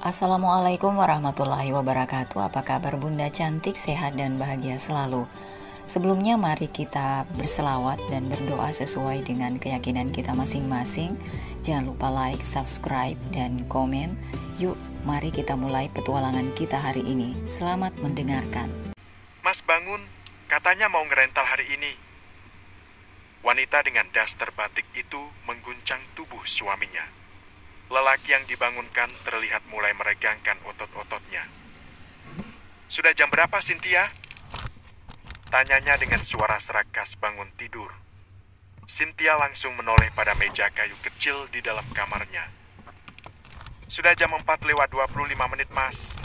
Assalamualaikum warahmatullahi wabarakatuh. Apa kabar Bunda cantik, sehat dan bahagia selalu. Sebelumnya mari kita berselawat dan berdoa sesuai dengan keyakinan kita masing-masing. Jangan lupa like, subscribe, dan komen. Yuk, mari kita mulai petualangan kita hari ini. Selamat mendengarkan. Mas bangun, katanya mau ngerental hari ini. Wanita dengan daster batik itu mengguncang tubuh suaminya. Lelaki yang dibangunkan terlihat mulai meregangkan otot-ototnya. "Sudah jam berapa, Cynthia?" tanyanya dengan suara seragas bangun tidur. Cynthia langsung menoleh pada meja kayu kecil di dalam kamarnya. "Sudah jam 4 lewat 25 menit, Mas."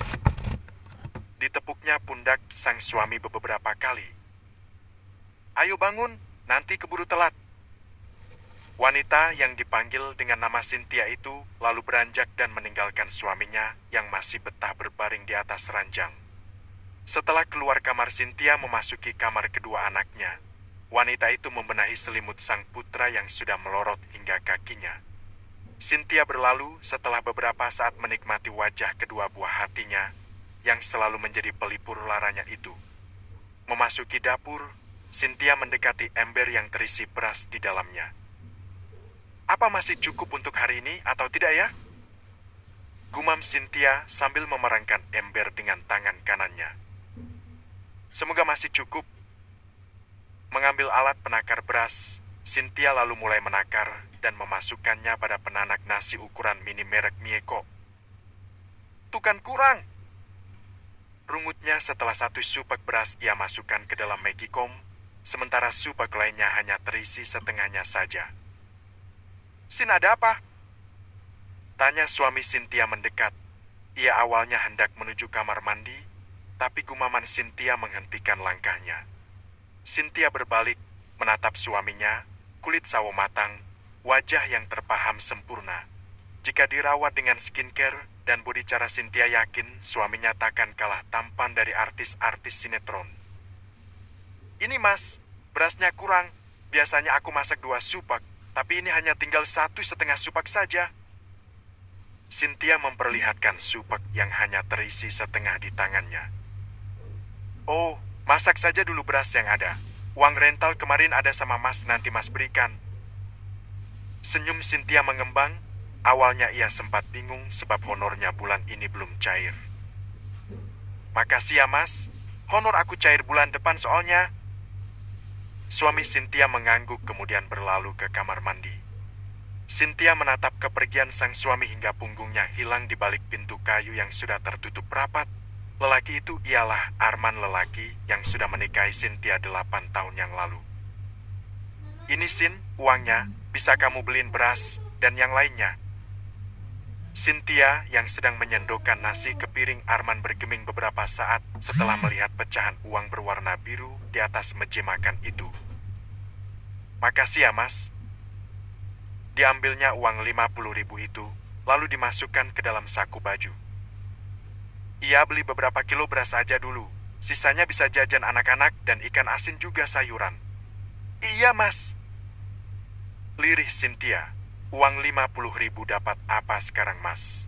Ditepuknya pundak sang suami beberapa kali. "Ayo bangun, nanti keburu telat." Wanita yang dipanggil dengan nama Cynthia itu lalu beranjak dan meninggalkan suaminya yang masih betah berbaring di atas ranjang. Setelah keluar kamar, Cynthia memasuki kamar kedua anaknya. Wanita itu membenahi selimut sang putra yang sudah melorot hingga kakinya. Cynthia berlalu setelah beberapa saat menikmati wajah kedua buah hatinya yang selalu menjadi pelipur laranya itu. Memasuki dapur, Cynthia mendekati ember yang terisi beras di dalamnya. "Apa masih cukup untuk hari ini atau tidak ya?" gumam Cynthia sambil memerangkan ember dengan tangan kanannya. "Semoga masih cukup." Mengambil alat penakar beras, Cynthia lalu mulai menakar dan memasukkannya pada penanak nasi ukuran mini merek Mieko. "Tuh kan kurang!" rungutnya setelah satu supak beras ia masukkan ke dalam Magicom, sementara supak lainnya hanya terisi setengahnya saja. "Sin, ada apa?" tanya suami Cynthia mendekat. Ia awalnya hendak menuju kamar mandi, tapi gumaman Cynthia menghentikan langkahnya. Cynthia berbalik, menatap suaminya, kulit sawo matang, wajah yang terpaham sempurna. Jika dirawat dengan skincare dan body cara, Cynthia yakin suaminya takkan kalah tampan dari artis-artis sinetron. "Ini Mas, berasnya kurang. Biasanya aku masak 2 supak. Tapi ini hanya tinggal 1,5 supak saja." Cynthia memperlihatkan supak yang hanya terisi setengah di tangannya. "Oh, masak saja dulu beras yang ada. Uang rental kemarin ada sama Mas, nanti Mas berikan." Senyum Cynthia mengembang. Awalnya ia sempat bingung sebab honornya bulan ini belum cair. "Makasih ya Mas, honor aku cair bulan depan soalnya." Suami Cynthia mengangguk kemudian berlalu ke kamar mandi. Cynthia menatap kepergian sang suami hingga punggungnya hilang di balik pintu kayu yang sudah tertutup rapat. Lelaki itu ialah Arman, lelaki yang sudah menikahi Cynthia 8 tahun yang lalu. "Ini Sin, uangnya, bisa kamu beliin beras dan yang lainnya." Cynthia yang sedang menyendokkan nasi ke piring Arman bergeming beberapa saat setelah melihat pecahan uang berwarna biru di atas meja makan itu. "Makasih ya Mas." Diambilnya uang 50.000 itu, lalu dimasukkan ke dalam saku baju. "Ia beli beberapa kilo beras aja dulu, sisanya bisa jajan anak-anak dan ikan asin juga sayuran." "Iya Mas." Lirih Cynthia. "Uang 50.000 dapat apa sekarang Mas?"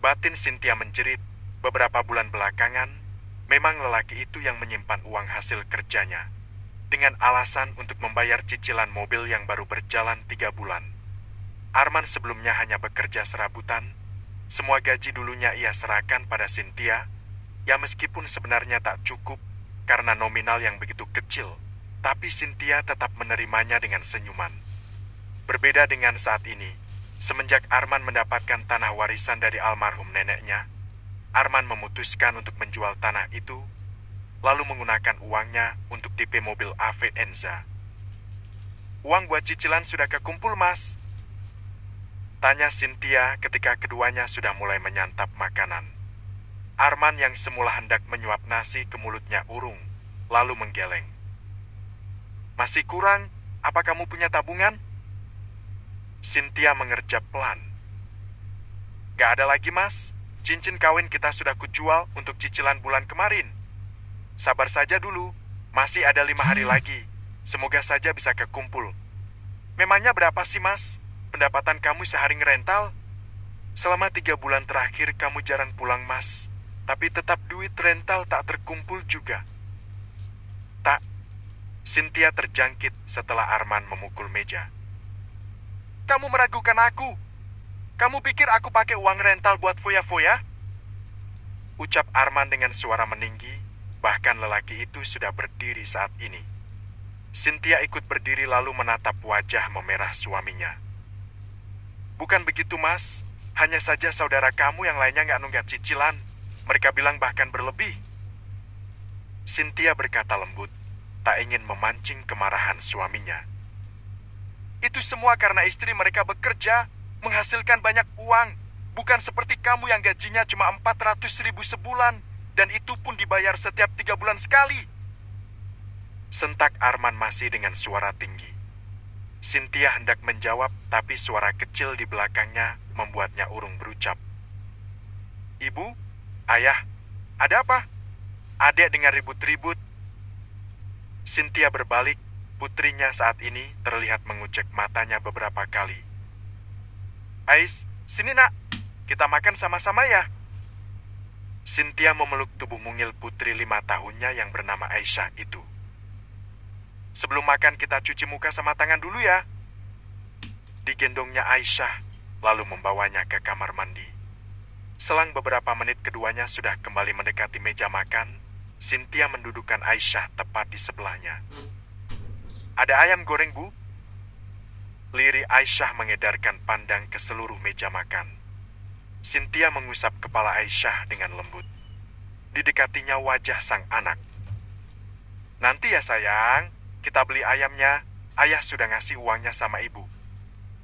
Batin Cynthia menjerit. Beberapa bulan belakangan, memang lelaki itu yang menyimpan uang hasil kerjanya, dengan alasan untuk membayar cicilan mobil yang baru berjalan 3 bulan. Arman sebelumnya hanya bekerja serabutan. Semua gaji dulunya ia serahkan pada Cynthia, ya meskipun sebenarnya tak cukup karena nominal yang begitu kecil, tapi Cynthia tetap menerimanya dengan senyuman. Berbeda dengan saat ini, semenjak Arman mendapatkan tanah warisan dari almarhum neneknya, Arman memutuskan untuk menjual tanah itu, lalu menggunakan uangnya untuk DP mobil Avanza. "Uang buat cicilan sudah kekumpul, Mas?" tanya Cynthia ketika keduanya sudah mulai menyantap makanan. Arman yang semula hendak menyuap nasi ke mulutnya urung, lalu menggeleng. "Masih kurang? Apa kamu punya tabungan?" Cynthia mengerjap pelan. "Gak ada lagi, Mas. Cincin kawin kita sudah kujual untuk cicilan bulan kemarin. Sabar saja dulu, masih ada 5 hari lagi. Semoga saja bisa kekumpul." "Memangnya berapa sih, Mas? Pendapatan kamu sehari ngerental?" Selama 3 bulan terakhir kamu jarang pulang, Mas. Tapi tetap duit rental tak terkumpul juga. Tak, Cynthia terjangkit setelah Arman memukul meja. Kamu meragukan aku. Kamu pikir aku pakai uang rental buat foya-foya? Ucap Arman dengan suara meninggi, bahkan lelaki itu sudah berdiri saat ini. Cynthia ikut berdiri lalu menatap wajah memerah suaminya. Bukan begitu, Mas. Hanya saja saudara kamu yang lainnya nggak nunggak cicilan. Mereka bilang bahkan berlebih. Cynthia berkata lembut, tak ingin memancing kemarahan suaminya. Itu semua karena istri mereka bekerja, menghasilkan banyak uang. Bukan seperti kamu yang gajinya cuma 400.000 sebulan, dan itu pun dibayar setiap 3 bulan sekali. Sentak Arman masih dengan suara tinggi. Cynthia hendak menjawab, tapi suara kecil di belakangnya membuatnya urung berucap. Ibu, ayah, ada apa? Adek dengar ribut-ribut. Cynthia berbalik, putrinya saat ini terlihat mengucek matanya beberapa kali. Ais, sini nak, kita makan sama-sama ya. Cynthia memeluk tubuh mungil putri 5 tahunnya yang bernama Aisyah itu. Sebelum makan kita cuci muka sama tangan dulu ya. Digendongnya Aisyah, lalu membawanya ke kamar mandi. Selang beberapa menit keduanya sudah kembali mendekati meja makan. Cynthia mendudukkan Aisyah tepat di sebelahnya. Ada ayam goreng, Bu? Liri Aisyah mengedarkan pandang ke seluruh meja makan. Cynthia mengusap kepala Aisyah dengan lembut. Didekatinya wajah sang anak. Nanti ya sayang, kita beli ayamnya. Ayah sudah ngasih uangnya sama ibu.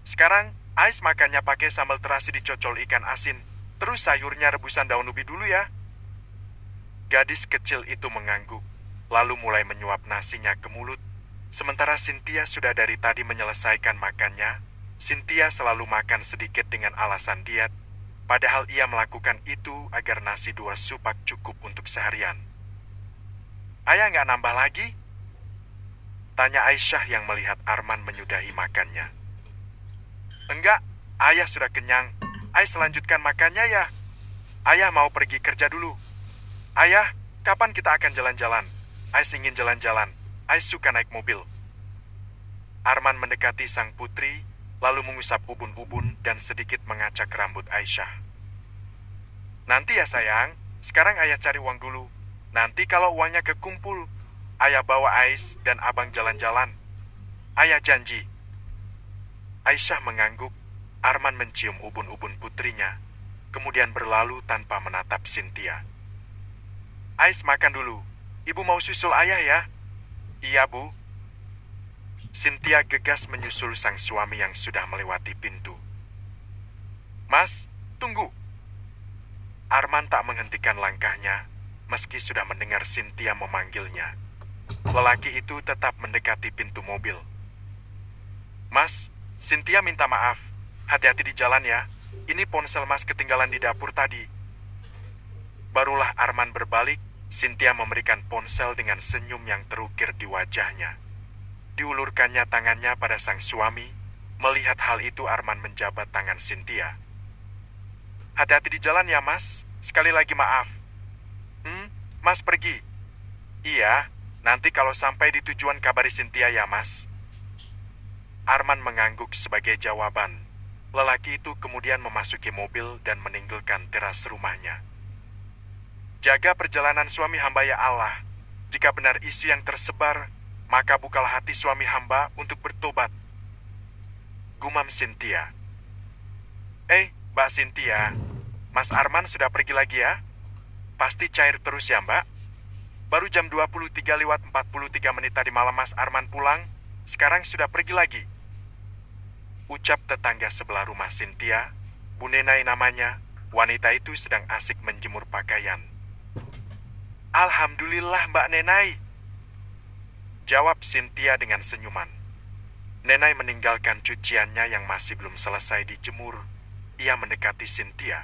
Sekarang, Ais makannya pakai sambal terasi dicocol ikan asin. Terus sayurnya rebusan daun ubi dulu ya. Gadis kecil itu mengangguk, lalu mulai menyuap nasinya ke mulut. Sementara Cynthia sudah dari tadi menyelesaikan makannya. Cynthia selalu makan sedikit dengan alasan diet, padahal ia melakukan itu agar nasi 2 supak cukup untuk seharian. Ayah nggak nambah lagi? Tanya Aisyah yang melihat Arman menyudahi makannya. Enggak, ayah sudah kenyang. Ais lanjutkan makannya ya. Ayah mau pergi kerja dulu. Ayah, kapan kita akan jalan-jalan? Ais ingin jalan-jalan. Ais suka naik mobil. Arman mendekati sang putri, lalu mengusap ubun-ubun dan sedikit mengacak rambut Aisyah. Nanti ya sayang, sekarang ayah cari uang dulu. Nanti kalau uangnya kekumpul, ayah bawa Ais dan abang jalan-jalan. Ayah janji. Aisyah mengangguk. Arman mencium ubun-ubun putrinya, kemudian berlalu tanpa menatap Cynthia. Ais makan dulu. Ibu mau susul ayah ya? Iya, Bu. Cynthia gegas menyusul sang suami yang sudah melewati pintu. Mas, tunggu. Arman tak menghentikan langkahnya, meski sudah mendengar Cynthia memanggilnya. Lelaki itu tetap mendekati pintu mobil. Mas, Cynthia minta maaf. Hati-hati di jalan ya. Ini ponsel Mas ketinggalan di dapur tadi. Barulah Arman berbalik, Cynthia memberikan ponsel dengan senyum yang terukir di wajahnya. Diulurkannya tangannya pada sang suami. Melihat hal itu Arman menjabat tangan Cynthia. Hati-hati di jalan ya Mas. Sekali lagi maaf. Mas pergi. Iya, nanti kalau sampai di tujuan kabari Cynthia ya Mas. Arman mengangguk sebagai jawaban. Lelaki itu kemudian memasuki mobil dan meninggalkan teras rumahnya. Jaga perjalanan suami hamba ya Allah. Jika benar isu yang tersebar, maka bukalah hati suami hamba untuk bertobat. Gumam Cynthia. Mbak Cynthia, Mas Arman sudah pergi lagi ya? Pasti cair terus ya Mbak? Baru jam 23:43 tadi malam Mas Arman pulang, sekarang sudah pergi lagi. Ucap tetangga sebelah rumah Cynthia, Bu Nenai namanya, wanita itu sedang asik menjemur pakaian. Alhamdulillah Mbak Nenai. Jawab Cynthia dengan senyuman. Nenai meninggalkan cuciannya yang masih belum selesai dijemur. Ia mendekati Cynthia.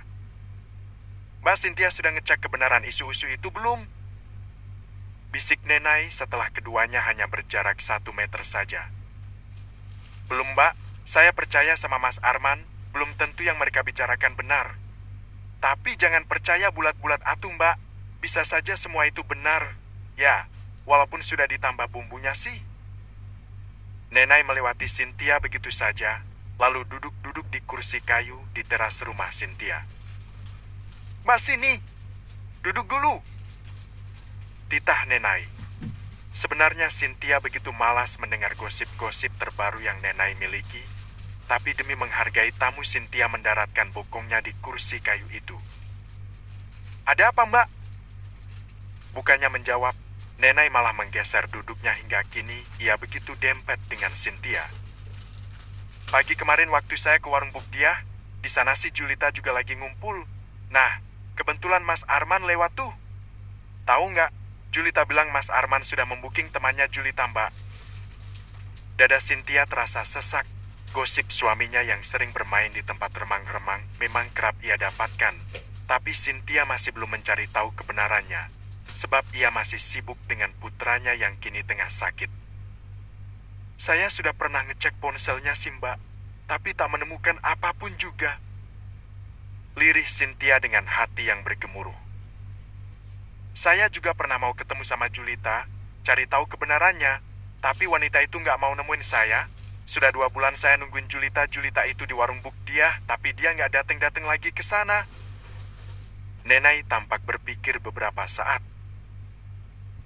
Mbak Cynthia sudah ngecek kebenaran isu-isu itu belum? Bisik Nenai setelah keduanya hanya berjarak 1 meter saja. Belum Mbak. Saya percaya sama Mas Arman, belum tentu yang mereka bicarakan benar. Tapi jangan percaya bulat-bulat atuh, Mbak. Bisa saja semua itu benar. Ya, walaupun sudah ditambah bumbunya sih. Nenai melewati Cynthia begitu saja, lalu duduk-duduk di kursi kayu di teras rumah Cynthia. Mas sini, duduk dulu. Titah Nenai. Sebenarnya Cynthia begitu malas mendengar gosip-gosip terbaru yang Nenai miliki, tapi demi menghargai tamu Cynthia mendaratkan bokongnya di kursi kayu itu. Ada apa, Mbak? Bukannya menjawab, Nenai malah menggeser duduknya hingga kini ia begitu dempet dengan Cynthia. Pagi kemarin waktu saya ke warung Bukdiah, di sana si Julita juga lagi ngumpul. Nah, kebetulan Mas Arman lewat tuh. Tahu nggak, Julita bilang Mas Arman sudah membuking temannya Julita, Mbak. Dada Cynthia terasa sesak. Gosip suaminya yang sering bermain di tempat remang-remang memang kerap ia dapatkan. Tapi Cynthia masih belum mencari tahu kebenarannya, sebab ia masih sibuk dengan putranya yang kini tengah sakit. Saya sudah pernah ngecek ponselnya sih, Mbak, tapi tak menemukan apapun juga. Lirih Cynthia dengan hati yang bergemuruh. Saya juga pernah mau ketemu sama Julita, cari tahu kebenarannya, tapi wanita itu nggak mau nemuin saya. Sudah 2 bulan saya nungguin Julita itu di warung Bukdiah, tapi dia nggak dateng-dateng lagi ke sana. Nenai tampak berpikir beberapa saat.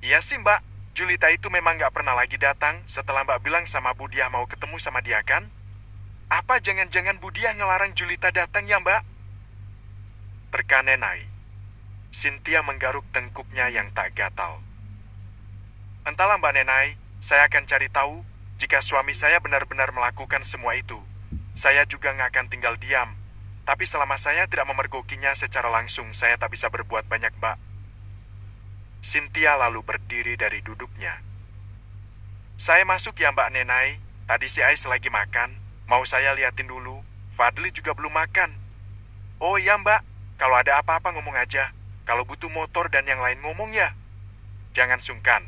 Iya sih, Mbak, Julita itu memang nggak pernah lagi datang setelah Mbak bilang sama Budiah mau ketemu sama dia kan? Apa jangan-jangan Budiah ngelarang Julita datang ya, Mbak? Terka Nenai. Cynthia menggaruk tengkuknya yang tak gatal. Entahlah, Mbak Nenai, saya akan cari tahu. Jika suami saya benar-benar melakukan semua itu, saya juga nggak akan tinggal diam. Tapi selama saya tidak memergokinya secara langsung, saya tak bisa berbuat banyak, Mbak. Cynthia lalu berdiri dari duduknya. Saya masuk ya, Mbak Nenai. Tadi si Ais lagi makan. Mau saya liatin dulu. Fadli juga belum makan. Oh iya, Mbak. Kalau ada apa-apa ngomong aja. Kalau butuh motor dan yang lain ngomong ya. Jangan sungkan.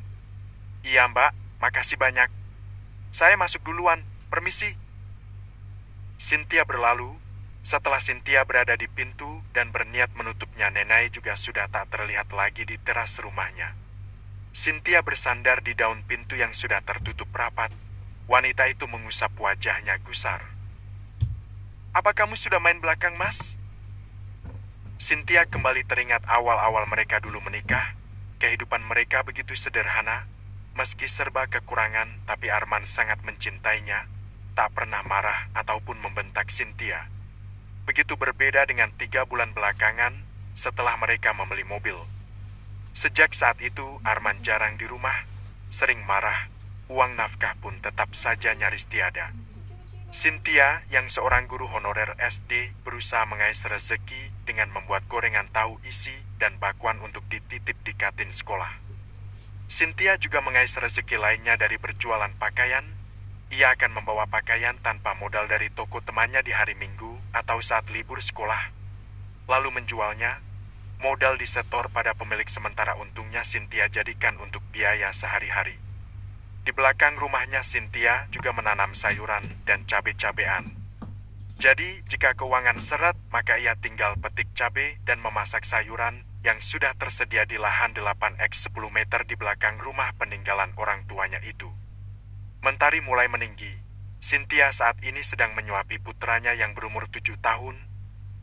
Iya, Mbak. Makasih banyak. Saya masuk duluan, permisi. Cynthia berlalu. Setelah Cynthia berada di pintu dan berniat menutupnya, Nenai juga sudah tak terlihat lagi di teras rumahnya. Cynthia bersandar di daun pintu yang sudah tertutup rapat. Wanita itu mengusap wajahnya gusar. Apa kamu sudah main belakang, Mas? Cynthia kembali teringat awal-awal mereka dulu menikah. Kehidupan mereka begitu sederhana. Meski serba kekurangan, tapi Arman sangat mencintainya, tak pernah marah ataupun membentak Cynthia. Begitu berbeda dengan 3 bulan belakangan setelah mereka membeli mobil. Sejak saat itu, Arman jarang di rumah, sering marah, uang nafkah pun tetap saja nyaris tiada. Cynthia, yang seorang guru honorer SD, berusaha mengais rezeki dengan membuat gorengan tahu isi dan bakwan untuk dititip di kantin sekolah. Cynthia juga mengais rezeki lainnya dari berjualan pakaian. Ia akan membawa pakaian tanpa modal dari toko temannya di hari Minggu atau saat libur sekolah, lalu menjualnya. Modal disetor pada pemilik sementara untungnya Cynthia jadikan untuk biaya sehari-hari. Di belakang rumahnya Cynthia juga menanam sayuran dan cabai-cabean. Jadi, jika keuangan seret, maka ia tinggal petik cabai dan memasak sayuran yang sudah tersedia di lahan 8x10 meter di belakang rumah peninggalan orang tuanya itu. Mentari mulai meninggi. Cynthia saat ini sedang menyuapi putranya yang berumur 7 tahun.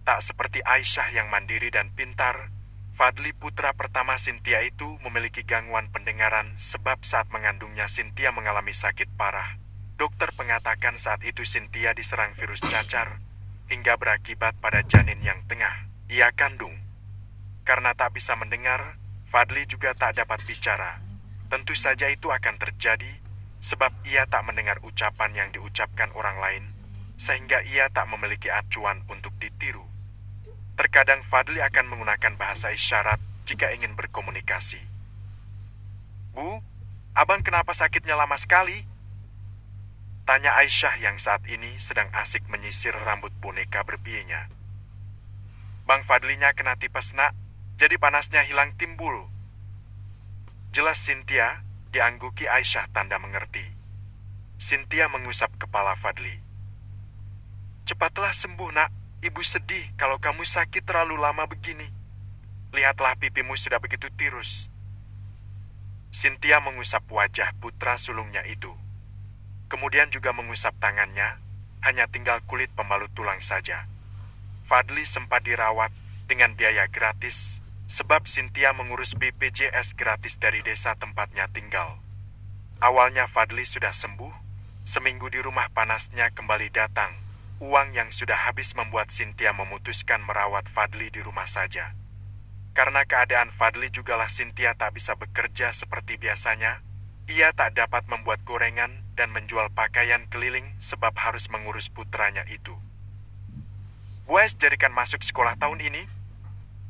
Tak seperti Aisyah yang mandiri dan pintar, Fadli putra pertama Cynthia itu memiliki gangguan pendengaran sebab saat mengandungnya Cynthia mengalami sakit parah. Dokter mengatakan saat itu Cynthia diserang virus cacar, hingga berakibat pada janin yang tengah ia kandung. Karena tak bisa mendengar, Fadli juga tak dapat bicara. Tentu saja itu akan terjadi, sebab ia tak mendengar ucapan yang diucapkan orang lain, sehingga ia tak memiliki acuan untuk ditiru. Terkadang Fadli akan menggunakan bahasa isyarat jika ingin berkomunikasi. Bu, abang kenapa sakitnya lama sekali? Tanya Aisyah yang saat ini sedang asik menyisir rambut boneka berbienya. Bang Fadlinya kena tipes, nak. Jadi panasnya hilang timbul. Jelas Cynthia, diangguki Aisyah tanda mengerti. Cynthia mengusap kepala Fadli. Cepatlah sembuh, nak. Ibu sedih kalau kamu sakit terlalu lama begini. Lihatlah pipimu sudah begitu tirus. Cynthia mengusap wajah putra sulungnya itu. Kemudian juga mengusap tangannya, hanya tinggal kulit pembalut tulang saja. Fadli sempat dirawat dengan biaya gratis, sebab Cynthia mengurus BPJS gratis dari desa tempatnya tinggal. Awalnya Fadli sudah sembuh, seminggu di rumah panasnya kembali datang. Uang yang sudah habis membuat Cynthia memutuskan merawat Fadli di rumah saja. Karena keadaan Fadli jugalah Cynthia tak bisa bekerja seperti biasanya, ia tak dapat membuat gorengan dan menjual pakaian keliling sebab harus mengurus putranya itu. Bu Ais jadikan masuk sekolah tahun ini.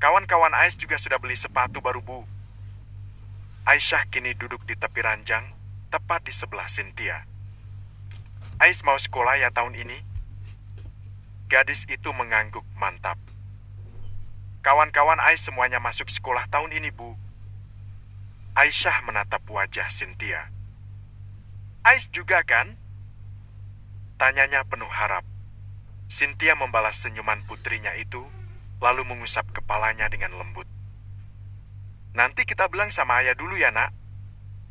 Kawan-kawan Ais juga sudah beli sepatu baru, Bu. Aisyah kini duduk di tepi ranjang, tepat di sebelah Cynthia. Ais mau sekolah ya tahun ini? Gadis itu mengangguk mantap. Kawan-kawan Ais semuanya masuk sekolah tahun ini, Bu. Aisyah menatap wajah Cynthia. Ais juga kan? Tanyanya penuh harap. Cynthia membalas senyuman putrinya itu, lalu mengusap kepalanya dengan lembut. Nanti kita bilang sama ayah dulu ya, nak.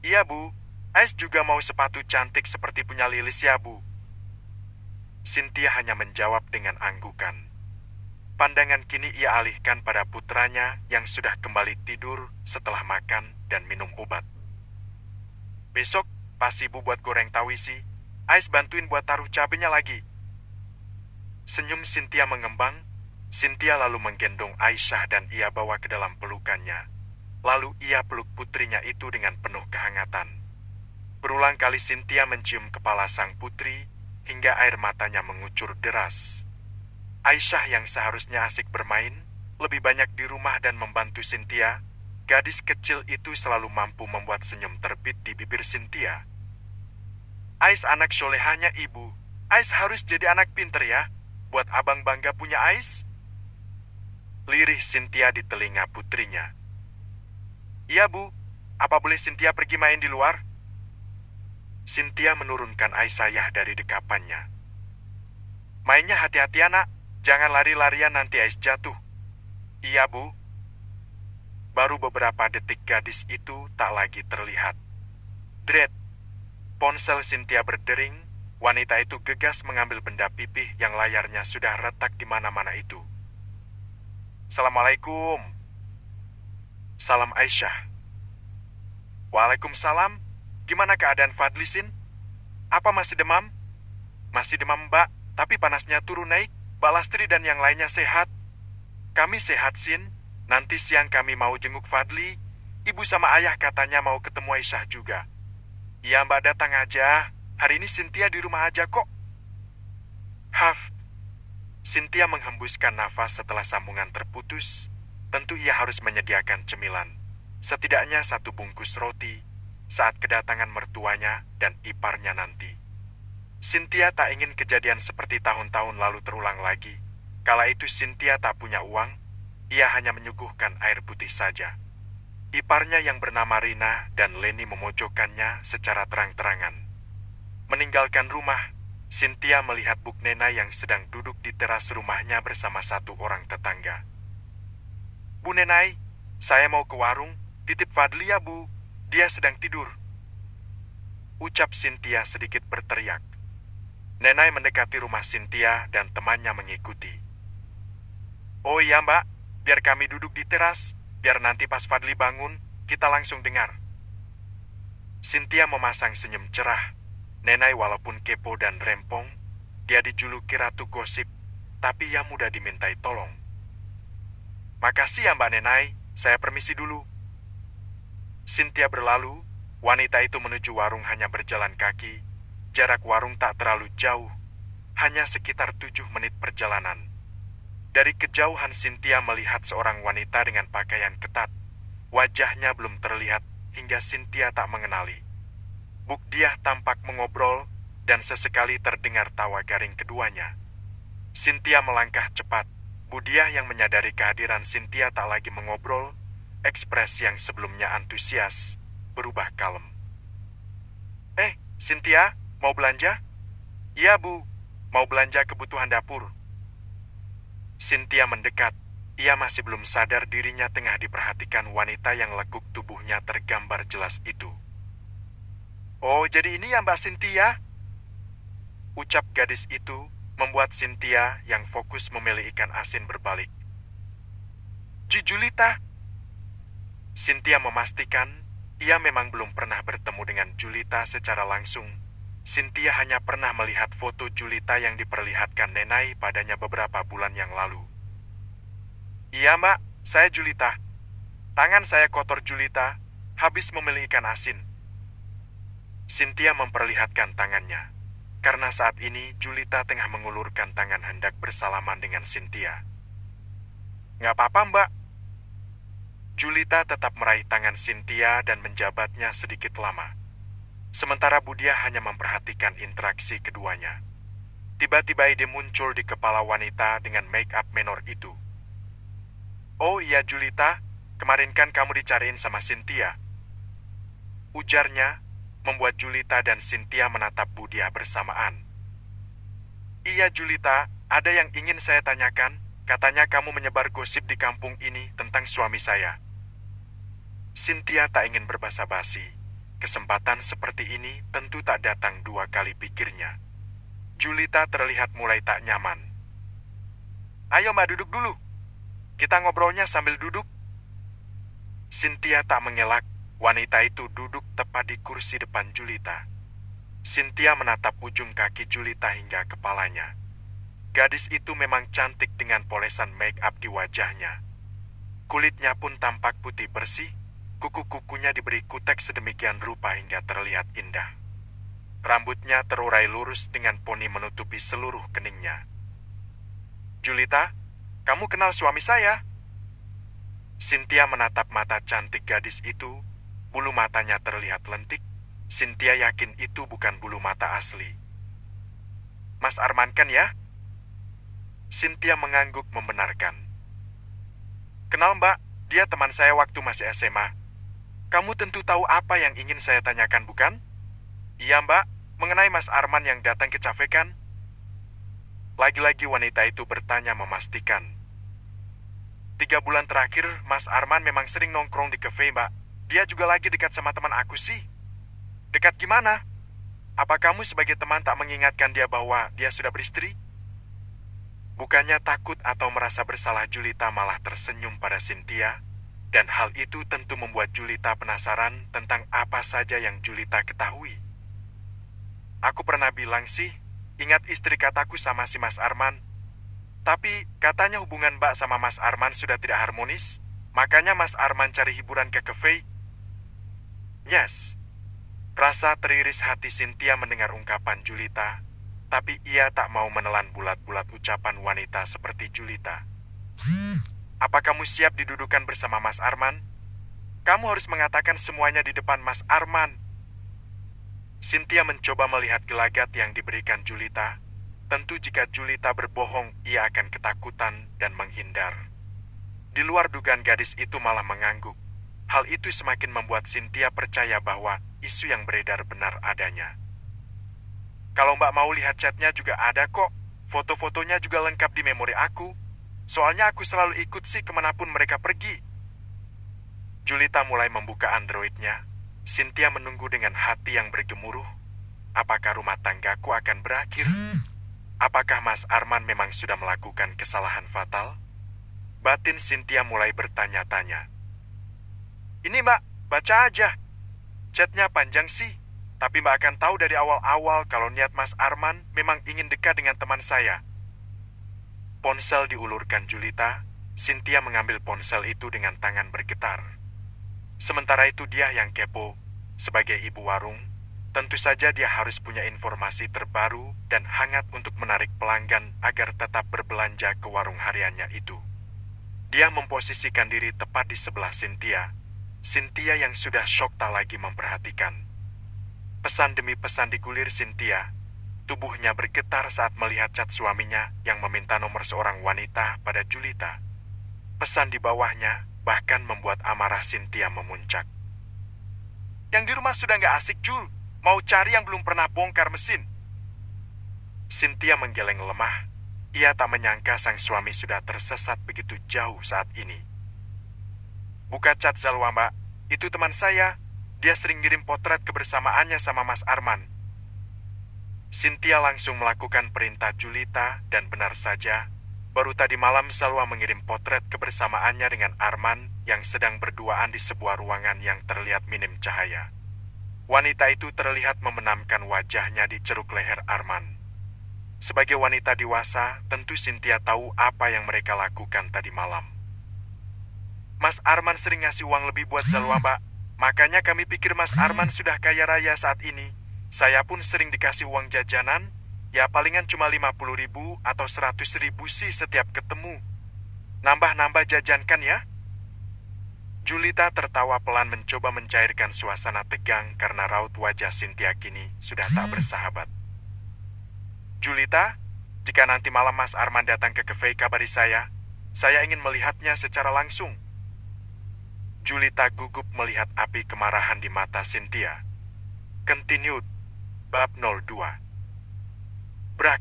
Iya, Bu. Ais juga mau sepatu cantik seperti punya Lilis ya, Bu. Cynthia hanya menjawab dengan anggukan. Pandangan kini ia alihkan pada putranya yang sudah kembali tidur setelah makan dan minum obat. Besok, pas Ibu buat goreng tawisi, Ais bantuin buat taruh cabenya lagi. Senyum Cynthia mengembang. Cynthia lalu menggendong Aisyah dan ia bawa ke dalam pelukannya. Lalu ia peluk putrinya itu dengan penuh kehangatan. Berulang kali Cynthia mencium kepala sang putri hingga air matanya mengucur deras. Aisyah yang seharusnya asik bermain, lebih banyak di rumah dan membantu Cynthia, gadis kecil itu selalu mampu membuat senyum terbit di bibir Cynthia. Ais anak solehanya Ibu. Ais harus jadi anak pinter ya. Buat abang bangga punya Ais? Lirih Cynthia di telinga putrinya. Iya, Bu. Apa boleh Cynthia pergi main di luar? Cynthia menurunkan Aisyah dari dekapannya. Mainnya hati-hati, anak. Jangan lari-larian nanti Ais jatuh. Iya, Bu. Baru beberapa detik gadis itu tak lagi terlihat. Dret. Ponsel Cynthia berdering. Wanita itu gegas mengambil benda pipih yang layarnya sudah retak di mana-mana itu. Assalamualaikum. Salam Aisyah. Waalaikumsalam. Gimana keadaan Fadli, Sin? Apa masih demam? Masih demam, Mbak, tapi panasnya turun naik. Mbak Lastri dan yang lainnya sehat. Kami sehat, Sin. Nanti siang kami mau jenguk Fadli. Ibu sama ayah katanya mau ketemu Aisyah juga. Iya, Mbak, datang aja. Hari ini Cynthia di rumah aja kok. Haf. Cynthia menghembuskan nafas setelah sambungan terputus. Tentu ia harus menyediakan cemilan. Setidaknya 1 bungkus roti saat kedatangan mertuanya dan iparnya nanti. Cynthia tak ingin kejadian seperti tahun-tahun lalu terulang lagi. Kala itu Cynthia tak punya uang, ia hanya menyuguhkan air putih saja. Iparnya yang bernama Rina dan Leni memojokkannya secara terang-terangan. Meninggalkan rumah, Cynthia melihat Bu Nena yang sedang duduk di teras rumahnya bersama 1 orang tetangga. Bu Nenai, saya mau ke warung, titip Fadli ya, Bu. Dia sedang tidur. Ucap Cynthia sedikit berteriak. Nenai mendekati rumah Cynthia dan temannya mengikuti. Oh iya, Mbak, biar kami duduk di teras, biar nanti pas Fadli bangun, kita langsung dengar. Cynthia memasang senyum cerah. Nenai walaupun kepo dan rempong, dia dijuluki ratu gosip, tapi ia mudah dimintai tolong. Makasih ya Mbak Nenai, saya permisi dulu. Cynthia berlalu, wanita itu menuju warung hanya berjalan kaki. Jarak warung tak terlalu jauh, hanya sekitar 7 menit perjalanan. Dari kejauhan Cynthia melihat seorang wanita dengan pakaian ketat. Wajahnya belum terlihat hingga Cynthia tak mengenali. Buk Diah tampak mengobrol dan sesekali terdengar tawa garing keduanya. Cynthia melangkah cepat. Bu Diah yang menyadari kehadiran Cynthia tak lagi mengobrol, ekspresi yang sebelumnya antusias berubah kalem. Cynthia, mau belanja? Iya, Bu. Mau belanja kebutuhan dapur. Cynthia mendekat. Ia masih belum sadar dirinya tengah diperhatikan wanita yang lekuk tubuhnya tergambar jelas itu. Oh, jadi ini ya Mbak Cynthia? Ucap gadis itu membuat Cynthia yang fokus memilih ikan asin berbalik. Julita. Cynthia memastikan ia memang belum pernah bertemu dengan Julita secara langsung. Cynthia hanya pernah melihat foto Julita yang diperlihatkan Nenai padanya beberapa bulan yang lalu. Iya Mbak, saya Julita. Tangan saya kotor Julita, habis memilih ikan asin. Cynthia memperlihatkan tangannya, karena saat ini Julita tengah mengulurkan tangan hendak bersalaman dengan Cynthia. Nggak apa-apa Mbak. Julita tetap meraih tangan Cynthia dan menjabatnya sedikit lama. Sementara Budia hanya memperhatikan interaksi keduanya. Tiba-tiba ide muncul di kepala wanita dengan make-up menor itu. Oh iya Julita, kemarin kan kamu dicariin sama Cynthia. Ujarnya, membuat Julita dan Cynthia menatap Budia bersamaan. Iya Julita, ada yang ingin saya tanyakan. Katanya kamu menyebar gosip di kampung ini tentang suami saya. Cynthia tak ingin berbasa-basi. Kesempatan seperti ini tentu tak datang dua kali pikirnya. Julita terlihat mulai tak nyaman. Ayo Mbak duduk dulu. Kita ngobrolnya sambil duduk. Cynthia tak mengelak. Wanita itu duduk tepat di kursi depan Julita. Cynthia menatap ujung kaki Julita hingga kepalanya. Gadis itu memang cantik dengan polesan make-up di wajahnya. Kulitnya pun tampak putih bersih. Kuku-kukunya diberi kutek sedemikian rupa hingga terlihat indah. Rambutnya terurai lurus dengan poni menutupi seluruh keningnya. Julita, kamu kenal suami saya? Cynthia menatap mata cantik gadis itu. Bulu matanya terlihat lentik. Cynthia yakin itu bukan bulu mata asli. Mas Arman kan ya? Cynthia mengangguk membenarkan. Kenal Mbak, dia teman saya waktu masih SMA. Kamu tentu tahu apa yang ingin saya tanyakan, bukan? Iya Mbak, mengenai Mas Arman yang datang ke cafe kan? Lagi-lagi wanita itu bertanya memastikan. 3 bulan terakhir, Mas Arman memang sering nongkrong di cafe Mbak. Dia juga lagi dekat sama teman aku sih. Dekat gimana? Apa kamu sebagai teman tak mengingatkan dia bahwa dia sudah beristri? Bukannya takut atau merasa bersalah, Julita malah tersenyum pada Cynthia. Dan hal itu tentu membuat Julita penasaran tentang apa saja yang Julita ketahui. Aku pernah bilang sih, ingat istri kataku sama si Mas Arman. Tapi katanya hubungan Mbak sama Mas Arman sudah tidak harmonis, makanya Mas Arman cari hiburan ke cafe. Yes. Rasa teriris hati Cynthia mendengar ungkapan Julita, tapi ia tak mau menelan bulat-bulat ucapan wanita seperti Julita. Apa kamu siap didudukan bersama Mas Arman? Kamu harus mengatakan semuanya di depan Mas Arman. Cynthia mencoba melihat gelagat yang diberikan Julita. Tentu jika Julita berbohong, ia akan ketakutan dan menghindar. Di luar dugaan gadis itu malah mengangguk. Hal itu semakin membuat Cynthia percaya bahwa isu yang beredar benar adanya. Kalau Mbak mau lihat chatnya juga ada kok. Foto-fotonya juga lengkap di memori aku. Soalnya aku selalu ikut sih kemanapun mereka pergi. Julita mulai membuka Android-nya. Cynthia menunggu dengan hati yang bergemuruh. Apakah rumah tanggaku akan berakhir? Apakah Mas Arman memang sudah melakukan kesalahan fatal? Batin Cynthia mulai bertanya-tanya. Ini Mbak, baca aja. Chatnya panjang sih, tapi Mbak akan tahu dari awal-awal kalau niat Mas Arman memang ingin dekat dengan teman saya. Ponsel diulurkan Julita. Cynthia mengambil ponsel itu dengan tangan bergetar. Sementara itu dia yang kepo. Sebagai ibu warung, tentu saja dia harus punya informasi terbaru dan hangat untuk menarik pelanggan agar tetap berbelanja ke warung hariannya itu. Dia memposisikan diri tepat di sebelah Cynthia. Cynthia yang sudah syok tak lagi memperhatikan. Pesan demi pesan digulir Cynthia. Tubuhnya bergetar saat melihat chat suaminya yang meminta nomor seorang wanita pada Julita. Pesan di bawahnya bahkan membuat amarah Cynthia memuncak. Yang di rumah sudah nggak asik, Jul. Mau cari yang belum pernah bongkar mesin. Cynthia menggeleng lemah. Ia tak menyangka sang suami sudah tersesat begitu jauh saat ini. Buka chat Zalwa, Mbak. Itu teman saya. Dia sering ngirim potret kebersamaannya sama Mas Arman. Cynthia langsung melakukan perintah Julita dan benar saja, baru tadi malam Zalwa mengirim potret kebersamaannya dengan Arman yang sedang berduaan di sebuah ruangan yang terlihat minim cahaya. Wanita itu terlihat membenamkan wajahnya di ceruk leher Arman. Sebagai wanita dewasa, tentu Cynthia tahu apa yang mereka lakukan tadi malam. Mas Arman sering ngasih uang lebih buat Zalwa, Mbak. Makanya kami pikir Mas Arman sudah kaya raya saat ini. Saya pun sering dikasih uang jajanan, ya palingan cuma 50.000 atau 100.000 sih setiap ketemu. Nambah-nambah jajan kan ya? Julita tertawa pelan mencoba mencairkan suasana tegang karena raut wajah Cynthia kini sudah tak bersahabat. Julita, jika nanti malam Mas Arman datang ke cafe kabari saya ingin melihatnya secara langsung. Julita gugup melihat api kemarahan di mata Cynthia. Continued, bab 02. Brak.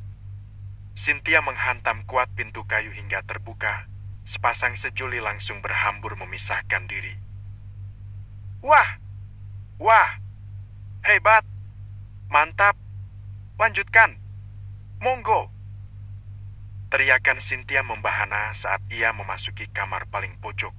Cynthia menghantam kuat pintu kayu hingga terbuka. Sepasang sejoli langsung berhambur memisahkan diri. Wah! Wah! Hebat! Mantap! Lanjutkan! Monggo! Teriakan Cynthia membahana saat ia memasuki kamar paling pojok.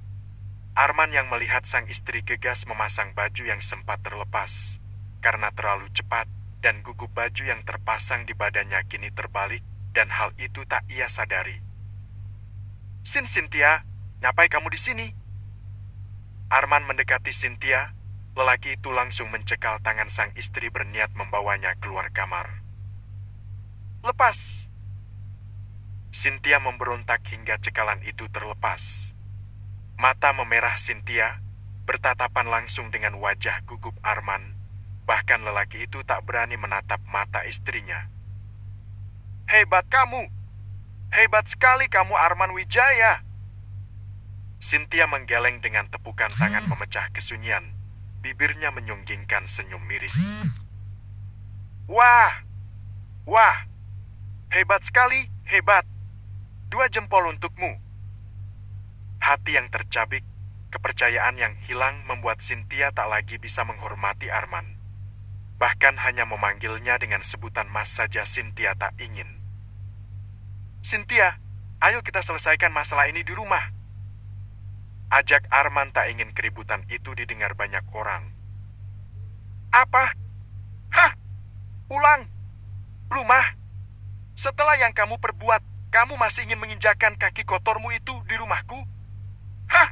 Arman yang melihat sang istri gegas memasang baju yang sempat terlepas karena terlalu cepat dan gugup baju yang terpasang di badannya kini terbalik dan hal itu tak ia sadari. Cynthia, ngapain kamu di sini? Arman mendekati Cynthia, lelaki itu langsung mencekal tangan sang istri berniat membawanya keluar kamar. Lepas! Cynthia memberontak hingga cekalan itu terlepas. Mata memerah Cynthia, bertatapan langsung dengan wajah gugup Arman, bahkan lelaki itu tak berani menatap mata istrinya. Hebat kamu! Hebat sekali kamu Arman Wijaya! Cynthia menggeleng dengan tepukan tangan memecah kesunyian, bibirnya menyunggingkan senyum miris. Wah! Wah! Hebat sekali, hebat! 2 jempol untukmu. Hati yang tercabik, kepercayaan yang hilang membuat Cynthia tak lagi bisa menghormati Arman. Bahkan hanya memanggilnya dengan sebutan Mas saja Cynthia tak ingin. Cynthia, ayo kita selesaikan masalah ini di rumah. Ajak Arman tak ingin keributan itu didengar banyak orang. Apa? Hah? Ulang? Rumah? Setelah yang kamu perbuat, kamu masih ingin menginjakan kaki kotormu itu di rumahku? Hah?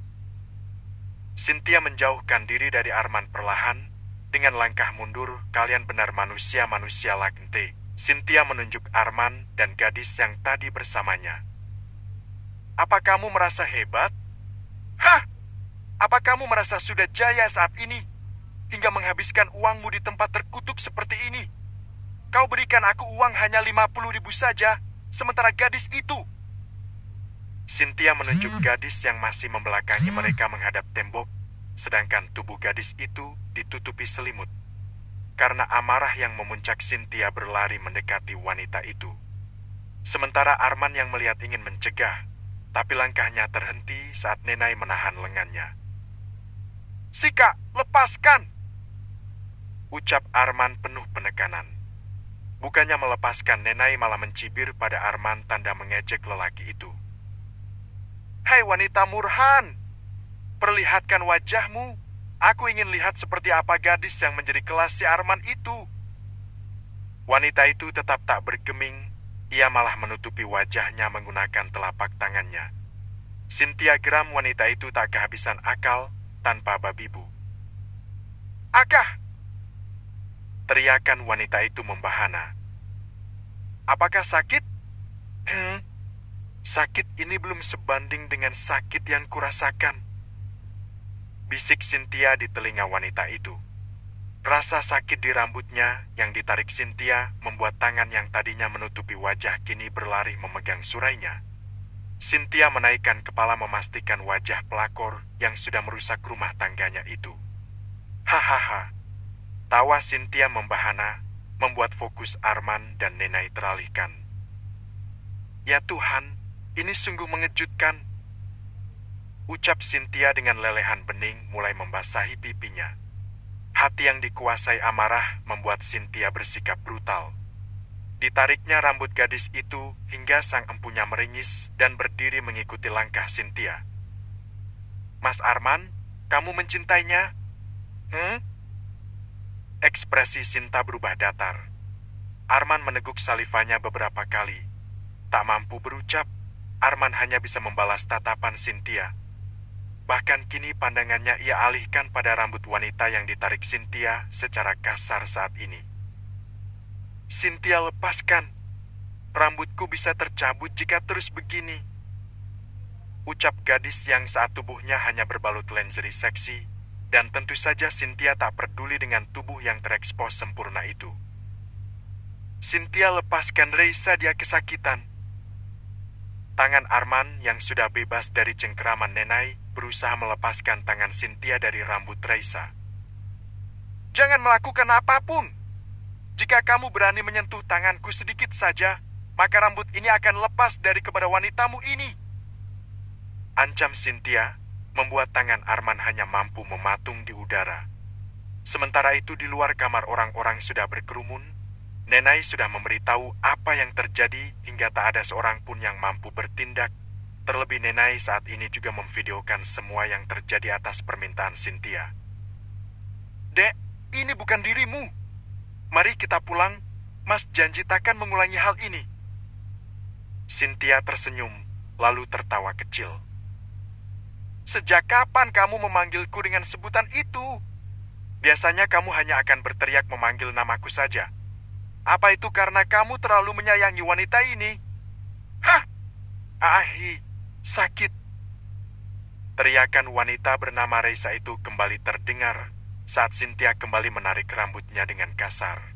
Cynthia menjauhkan diri dari Arman perlahan. Dengan langkah mundur, kalian benar manusia-manusia lagente. Cynthia menunjuk Arman dan gadis yang tadi bersamanya. Apa kamu merasa hebat? Hah? Apa kamu merasa sudah jaya saat ini? Hingga menghabiskan uangmu di tempat terkutuk seperti ini? Kau berikan aku uang hanya 50.000 saja, sementara gadis itu... Cynthia menunjuk gadis yang masih membelakangi mereka menghadap tembok, sedangkan tubuh gadis itu ditutupi selimut. Karena amarah yang memuncak, Cynthia berlari mendekati wanita itu. Sementara Arman yang melihat ingin mencegah, tapi langkahnya terhenti saat Nenai menahan lengannya. Sika, lepaskan! Ucap Arman penuh penekanan. Bukannya melepaskan, Nenai malah mencibir pada Arman tanda mengejek lelaki itu. Hei wanita murhan, perlihatkan wajahmu. Aku ingin lihat seperti apa gadis yang menjadi kelas si Arman itu. Wanita itu tetap tak bergeming, ia malah menutupi wajahnya menggunakan telapak tangannya. Cynthia geram wanita itu tak kehabisan akal tanpa babi bu. Akah! Teriakan wanita itu membahana. Apakah sakit? Sakit ini belum sebanding dengan sakit yang kurasakan. Bisik Cynthia di telinga wanita itu. Rasa sakit di rambutnya yang ditarik Cynthia membuat tangan yang tadinya menutupi wajah kini berlari memegang surainya. Cynthia menaikkan kepala memastikan wajah pelakor yang sudah merusak rumah tangganya itu. Hahaha. Tawa Cynthia membahana, membuat fokus Arman dan Nenai teralihkan. Ya Tuhan, ini sungguh mengejutkan. Ucap Cynthia dengan lelehan bening mulai membasahi pipinya. Hati yang dikuasai amarah membuat Cynthia bersikap brutal. Ditariknya rambut gadis itu hingga sang empunya meringis dan berdiri mengikuti langkah Cynthia. Mas Arman, kamu mencintainya? Ekspresi Sinta berubah datar. Arman meneguk salivanya beberapa kali. Tak mampu berucap, Arman hanya bisa membalas tatapan Cynthia. Bahkan kini pandangannya ia alihkan pada rambut wanita yang ditarik Cynthia secara kasar saat ini. Cynthia, lepaskan. Rambutku bisa tercabut jika terus begini. Ucap gadis yang saat tubuhnya hanya berbalut lingerie seksi, dan tentu saja Cynthia tak peduli dengan tubuh yang terekspos sempurna itu. Cynthia, lepaskan Reisa, dia kesakitan. Tangan Arman yang sudah bebas dari cengkeraman Nenai berusaha melepaskan tangan Cynthia dari rambut Reisa. Jangan melakukan apapun. Jika kamu berani menyentuh tanganku sedikit saja, maka rambut ini akan lepas dari kepada wanitamu ini. Ancam Cynthia membuat tangan Arman hanya mampu mematung di udara. Sementara itu di luar kamar orang-orang sudah berkerumun. Nenai sudah memberitahu apa yang terjadi hingga tak ada seorang pun yang mampu bertindak. Terlebih Nenai saat ini juga memvideokan semua yang terjadi atas permintaan Cynthia. Dek, ini bukan dirimu. Mari kita pulang, Mas janji takkan mengulangi hal ini. Cynthia tersenyum, lalu tertawa kecil. Sejak kapan kamu memanggilku dengan sebutan itu? Biasanya kamu hanya akan berteriak memanggil namaku saja. Apa itu karena kamu terlalu menyayangi wanita ini? Hah! Ahi, sakit. Teriakan wanita bernama Reisa itu kembali terdengar saat Cynthia kembali menarik rambutnya dengan kasar.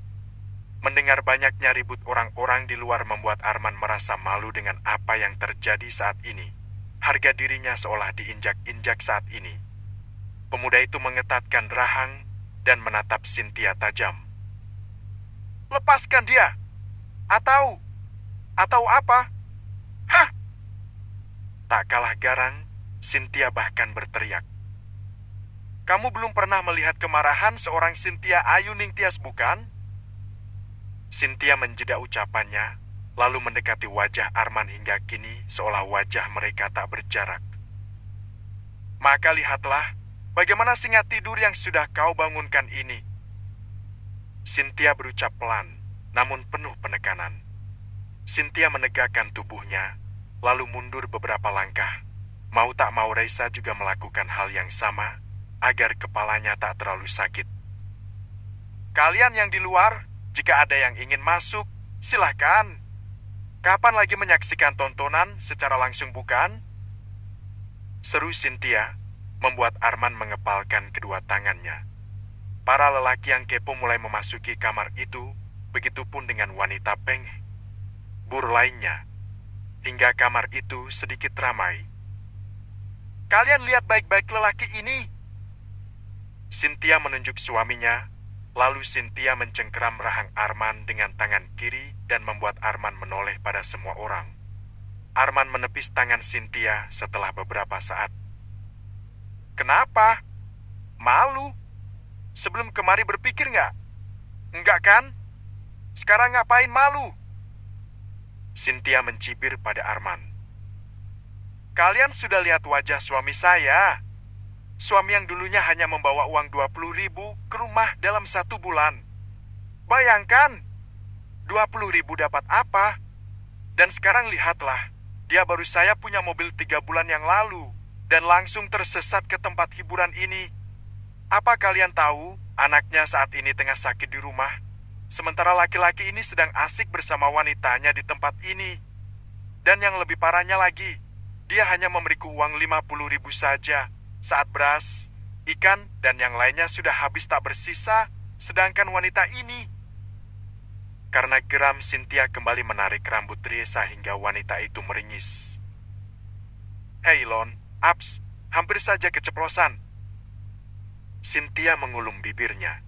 Mendengar banyaknya ribut orang-orang di luar membuat Arman merasa malu dengan apa yang terjadi saat ini. Harga dirinya seolah diinjak-injak saat ini. Pemuda itu mengetatkan rahang dan menatap Cynthia tajam. Lepaskan dia! Atau apa? Hah! Tak kalah garang, Cynthia bahkan berteriak. Kamu belum pernah melihat kemarahan seorang Cynthia Ayu Ningtyas, bukan? Cynthia menjeda ucapannya, lalu mendekati wajah Arman hingga kini seolah wajah mereka tak berjarak. Maka lihatlah, bagaimana singa tidur yang sudah kau bangunkan ini. Cynthia berucap pelan, namun penuh penekanan. Cynthia menegakkan tubuhnya, lalu mundur beberapa langkah. Mau tak mau Reisa juga melakukan hal yang sama, agar kepalanya tak terlalu sakit. Kalian yang di luar, jika ada yang ingin masuk, silahkan. Kapan lagi menyaksikan tontonan secara langsung, bukan? Seru Cynthia membuat Arman mengepalkan kedua tangannya. Para lelaki yang kepo mulai memasuki kamar itu, begitupun dengan wanita pengbur lainnya. Hingga kamar itu sedikit ramai. Kalian lihat baik-baik lelaki ini. Cynthia menunjuk suaminya, lalu Cynthia mencengkeram rahang Arman dengan tangan kiri dan membuat Arman menoleh pada semua orang. Arman menepis tangan Cynthia setelah beberapa saat. Kenapa? Malu? Sebelum kemari berpikir nggak? Enggak kan? Sekarang ngapain malu? Cynthia mencibir pada Arman. Kalian sudah lihat wajah suami saya. Suami yang dulunya hanya membawa uang 20.000 ke rumah dalam 1 bulan. Bayangkan, 20.000 dapat apa? Dan sekarang lihatlah, dia baru saya punya mobil 3 bulan yang lalu, dan langsung tersesat ke tempat hiburan ini. Apa kalian tahu, anaknya saat ini tengah sakit di rumah, sementara laki-laki ini sedang asik bersama wanitanya di tempat ini. Dan yang lebih parahnya lagi, dia hanya memberiku uang 50.000 saja, saat beras, ikan, dan yang lainnya sudah habis tak bersisa, sedangkan wanita ini. Karena geram, Cynthia kembali menarik rambut Reisa hingga wanita itu meringis. Hei Lon, Aps, hampir saja keceplosan. Cynthia mengulum bibirnya.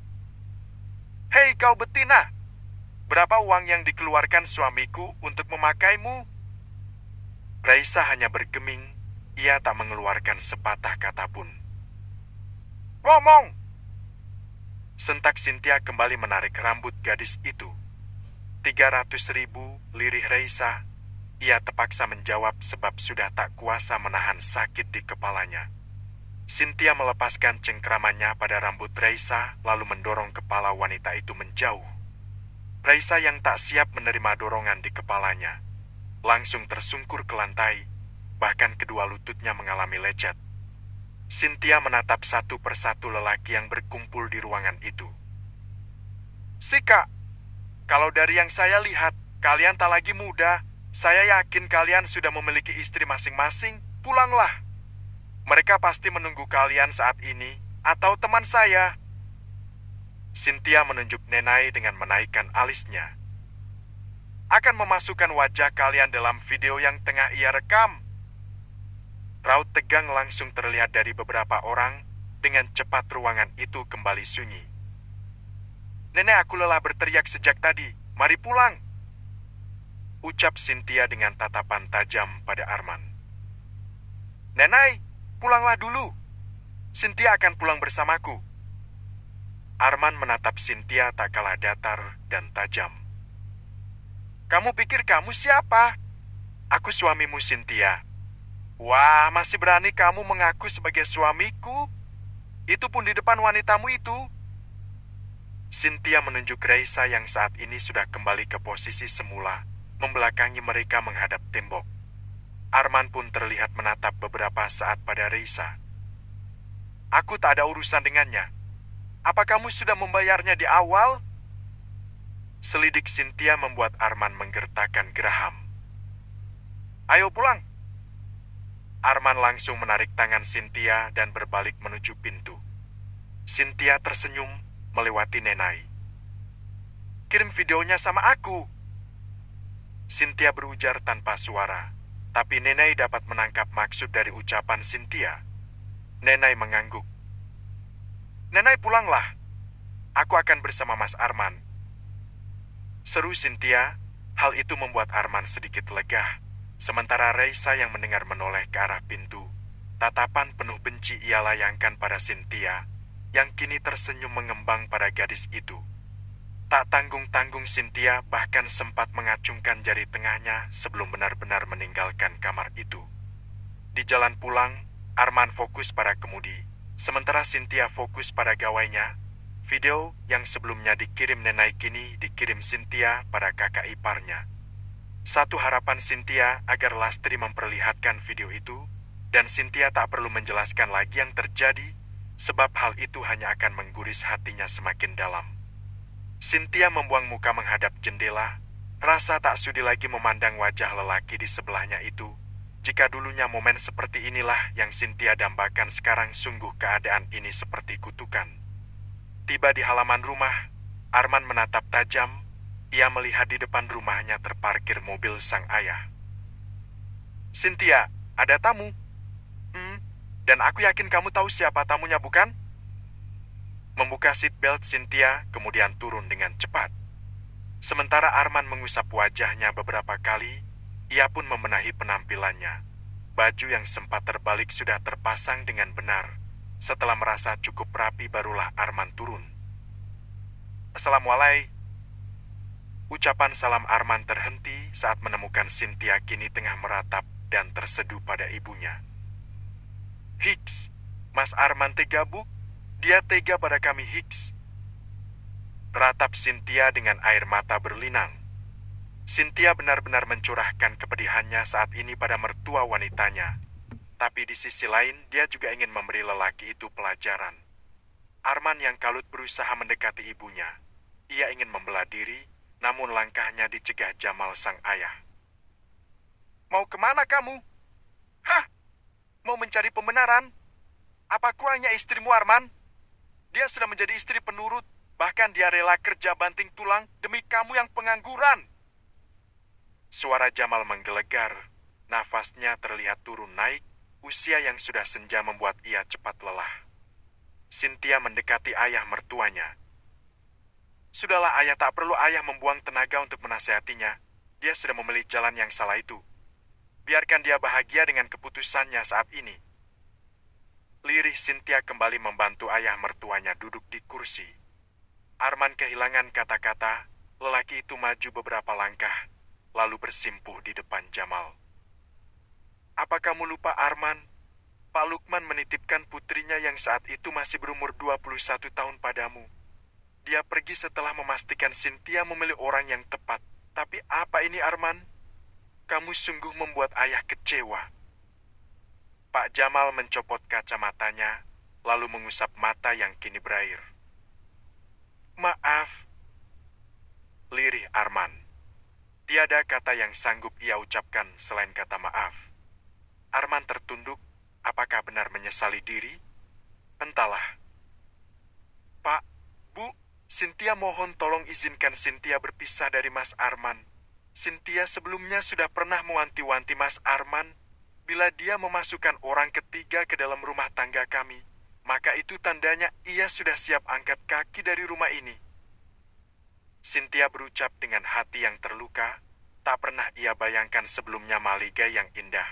Hei kau betina, Berapa uang yang dikeluarkan suamiku untuk memakaimu? Raisa hanya bergeming, ia tak mengeluarkan sepatah kata pun. Ngomong! Sentak Cynthia kembali menarik rambut gadis itu. 300.000, lirih Raisa. Ia terpaksa menjawab sebab sudah tak kuasa menahan sakit di kepalanya. Cynthia melepaskan cengkramannya pada rambut Raisa, lalu mendorong kepala wanita itu menjauh. Raisa yang tak siap menerima dorongan di kepalanya, langsung tersungkur ke lantai, bahkan kedua lututnya mengalami lecet. Cynthia menatap satu persatu lelaki yang berkumpul di ruangan itu. Sika, kalau dari yang saya lihat, kalian tak lagi muda. Saya yakin kalian sudah memiliki istri masing-masing. Pulanglah. Mereka pasti menunggu kalian saat ini, atau teman saya. Cynthia menunjuk Nenai dengan menaikkan alisnya. Akan memasukkan wajah kalian dalam video yang tengah ia rekam. Raut tegang langsung terlihat dari beberapa orang. Dengan cepat ruangan itu kembali sunyi. Nenek, aku lelah berteriak sejak tadi. Mari pulang. Ucap Cynthia dengan tatapan tajam pada Arman. Nenai, pulanglah dulu. Cynthia akan pulang bersamaku. Arman menatap Cynthia tak kalah datar dan tajam. Kamu pikir kamu siapa? Aku suamimu, Cynthia. Wah, masih berani kamu mengaku sebagai suamiku? Itu pun di depan wanitamu itu. Cynthia menunjuk Raisa yang saat ini sudah kembali ke posisi semula, membelakangi mereka menghadap tembok. Arman pun terlihat menatap beberapa saat pada Raisa. Aku tak ada urusan dengannya. Apa kamu sudah membayarnya di awal? Selidik Cynthia membuat Arman menggertakkan geraham. Ayo pulang. Arman langsung menarik tangan Cynthia dan berbalik menuju pintu. Cynthia tersenyum melewati Nenai. Kirim videonya sama aku. Cynthia berujar tanpa suara, tapi Nenai dapat menangkap maksud dari ucapan Cynthia. Nenai mengangguk. Nenai, pulanglah. Aku akan bersama Mas Arman. Seru Cynthia, hal itu membuat Arman sedikit lega. Sementara Raisa yang mendengar menoleh ke arah pintu. Tatapan penuh benci ia layangkan pada Cynthia, yang kini tersenyum mengembang pada gadis itu. Tak tanggung-tanggung Cynthia bahkan sempat mengacungkan jari tengahnya sebelum benar-benar meninggalkan kamar itu. Di jalan pulang, Arman fokus pada kemudi. Sementara Cynthia fokus pada gawainya. Video yang sebelumnya dikirim Nenai kini dikirim Cynthia pada kakak iparnya. Satu harapan Cynthia agar Lastri memperlihatkan video itu, dan Cynthia tak perlu menjelaskan lagi yang terjadi, sebab hal itu hanya akan mengguris hatinya semakin dalam. Cynthia membuang muka menghadap jendela, rasa tak sudi lagi memandang wajah lelaki di sebelahnya itu. Jika dulunya momen seperti inilah yang Cynthia dambakan, sekarang sungguh keadaan ini seperti kutukan. Tiba di halaman rumah, Arman menatap tajam. Ia melihat di depan rumahnya terparkir mobil sang ayah. Cynthia, ada tamu? Dan aku yakin kamu tahu siapa tamunya, bukan? Membuka seatbelt Cynthia, kemudian turun dengan cepat. Sementara Arman mengusap wajahnya beberapa kali, ia pun membenahi penampilannya. Baju yang sempat terbalik sudah terpasang dengan benar. Setelah merasa cukup rapi, barulah Arman turun. Assalamualaikum. Ucapan salam Arman terhenti saat menemukan Cynthia kini tengah meratap dan terseduh pada ibunya. Hicks, Mas Arman tega, Bu. Dia tega pada kami, Hicks. Ratap Cynthia dengan air mata berlinang. Cynthia benar-benar mencurahkan kepedihannya saat ini pada mertua wanitanya. Tapi di sisi lain, dia juga ingin memberi lelaki itu pelajaran. Arman yang kalut berusaha mendekati ibunya. Ia ingin membela diri, namun langkahnya dicegah Jamal sang ayah. Mau kemana kamu? Hah? Mau mencari pembenaran? Apaku hanya istrimu, Arman? Dia sudah menjadi istri penurut, bahkan dia rela kerja banting tulang demi kamu yang pengangguran. Suara Jamal menggelegar, nafasnya terlihat turun naik, usia yang sudah senja membuat ia cepat lelah. Cynthia mendekati ayah mertuanya. Sudahlah ayah, tak perlu ayah membuang tenaga untuk menasehatinya. Dia sudah memilih jalan yang salah itu. Biarkan dia bahagia dengan keputusannya saat ini. Lirih Cynthia kembali membantu ayah mertuanya duduk di kursi. Arman kehilangan kata-kata, lelaki itu maju beberapa langkah, lalu bersimpuh di depan Jamal. Apa kamu lupa Arman? Pak Lukman menitipkan putrinya yang saat itu masih berumur 21 tahun padamu. Dia pergi setelah memastikan Cynthia memilih orang yang tepat. Tapi apa ini Arman? Kamu sungguh membuat ayah kecewa. Pak Jamal mencopot kacamatanya, lalu mengusap mata yang kini berair. Maaf, lirih Arman. Tiada kata yang sanggup ia ucapkan selain kata maaf. Arman tertunduk, apakah benar menyesali diri? Entahlah. Pak, Bu, Cynthia mohon tolong izinkan Cynthia berpisah dari Mas Arman. Cynthia sebelumnya sudah pernah mewanti-wanti Mas Arman, bila dia memasukkan orang ketiga ke dalam rumah tangga kami, maka itu tandanya ia sudah siap angkat kaki dari rumah ini. Cynthia berucap dengan hati yang terluka, tak pernah ia bayangkan sebelumnya Maligai yang indah.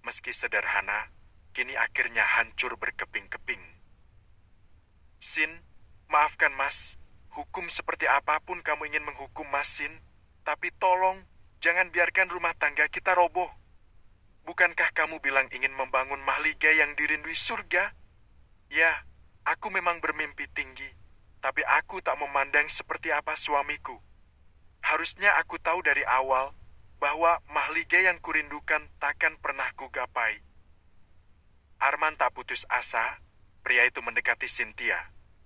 Meski sederhana, kini akhirnya hancur berkeping-keping. Sin, maafkan Mas, hukum seperti apapun kamu ingin menghukum Mas Sin, tapi tolong, jangan biarkan rumah tangga kita roboh. Bukankah kamu bilang ingin membangun Mahligai yang dirindui surga? Ya, aku memang bermimpi tinggi, tapi aku tak memandang seperti apa suamiku. Harusnya aku tahu dari awal bahwa Mahligai yang kurindukan takkan pernah kugapai. Arman tak putus asa, pria itu mendekati Cynthia,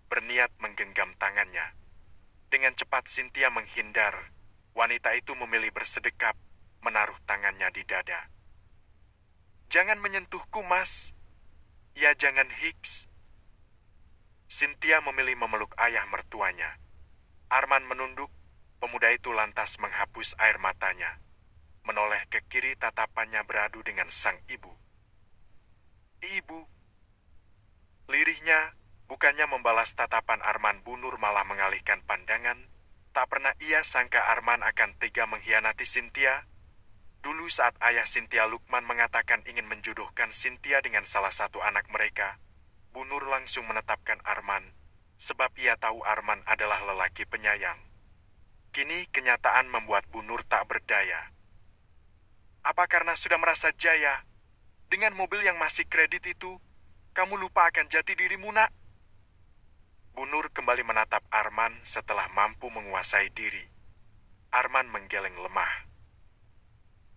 berniat menggenggam tangannya. Dengan cepat Cynthia menghindar, wanita itu memilih bersedekap, menaruh tangannya di dada. Jangan menyentuhku, Mas. Ya, jangan Hicks. Cynthia memilih memeluk ayah mertuanya. Arman menunduk, pemuda itu lantas menghapus air matanya. Menoleh ke kiri, tatapannya beradu dengan sang ibu. Ibu. Lirihnya, bukannya membalas tatapan Arman, Bu Nur malah mengalihkan pandangan. Tak pernah ia sangka Arman akan tega mengkhianati Cynthia. Dulu saat ayah Cynthia Lukman mengatakan ingin menjodohkan Cynthia dengan salah satu anak mereka, Bu Nur langsung menetapkan Arman, sebab ia tahu Arman adalah lelaki penyayang. Kini kenyataan membuat Bu Nur tak berdaya. Apa karena sudah merasa jaya? Dengan mobil yang masih kredit itu, kamu lupa akan jati dirimu, Nak? Bu Nur kembali menatap Arman setelah mampu menguasai diri. Arman menggeleng lemah.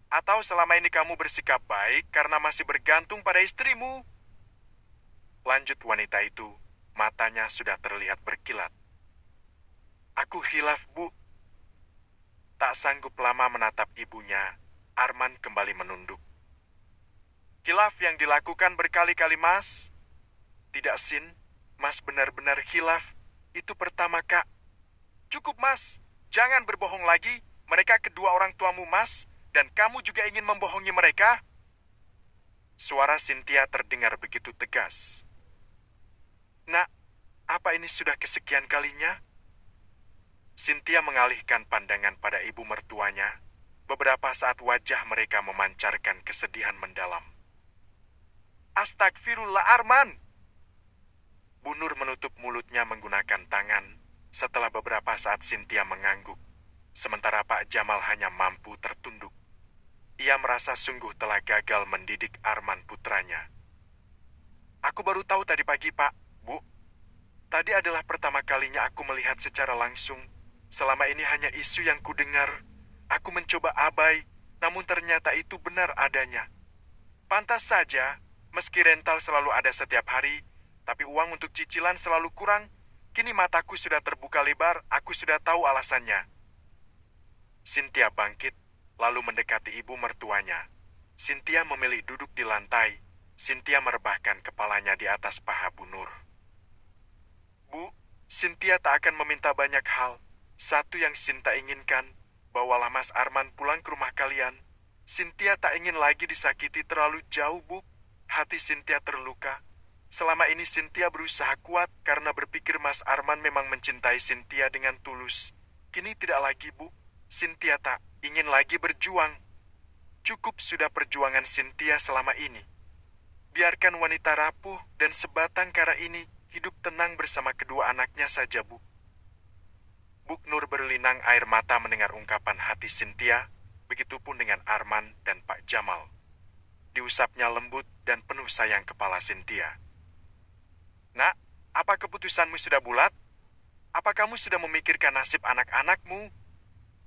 Atau selama ini kamu bersikap baik karena masih bergantung pada istrimu? Lanjut wanita itu, matanya sudah terlihat berkilat. Aku hilaf, Bu. Tak sanggup lama menatap ibunya, Arman kembali menunduk. Hilaf yang dilakukan berkali-kali, Mas. Tidak, Sin. Mas benar-benar hilaf. Itu pertama, Kak. Cukup, Mas. Jangan berbohong lagi. Mereka kedua orang tuamu, Mas. Dan kamu juga ingin membohongi mereka? Suara Cynthia terdengar begitu tegas. Nak, apa ini sudah kesekian kalinya? Cynthia mengalihkan pandangan pada ibu mertuanya. Beberapa saat wajah mereka memancarkan kesedihan mendalam. Astagfirullah, Arman! Bu Nur menutup mulutnya menggunakan tangan. Setelah beberapa saat Cynthia mengangguk. Sementara Pak Jamal hanya mampu tertunduk. Ia merasa sungguh telah gagal mendidik Arman putranya. Aku baru tahu tadi pagi, Pak, Bu. Tadi adalah pertama kalinya aku melihat secara langsung. Selama ini hanya isu yang kudengar. Aku mencoba abai, namun ternyata itu benar adanya. Pantas saja, meski rental selalu ada setiap hari, tapi uang untuk cicilan selalu kurang. Kini mataku sudah terbuka lebar, aku sudah tahu alasannya. Cynthia bangkit, lalu mendekati ibu mertuanya. Cynthia memilih duduk di lantai. Cynthia merebahkan kepalanya di atas paha Bu Nur. Bu, Cynthia tak akan meminta banyak hal. Satu yang Cinta inginkan, bawalah Mas Arman pulang ke rumah kalian. Cynthia tak ingin lagi disakiti terlalu jauh, Bu. Hati Cynthia terluka. Selama ini Cynthia berusaha kuat karena berpikir Mas Arman memang mencintai Cynthia dengan tulus. Kini tidak lagi, Bu. Cynthia tak ingin lagi berjuang. Cukup sudah perjuangan Cynthia selama ini. Biarkan wanita rapuh dan sebatang kara ini hidup tenang bersama kedua anaknya saja, Bu. Bu Nur berlinang air mata mendengar ungkapan hati Cynthia, begitupun dengan Arman dan Pak Jamal. Diusapnya lembut dan penuh sayang kepala Cynthia. Nak, apa keputusanmu sudah bulat? Apa kamu sudah memikirkan nasib anak-anakmu?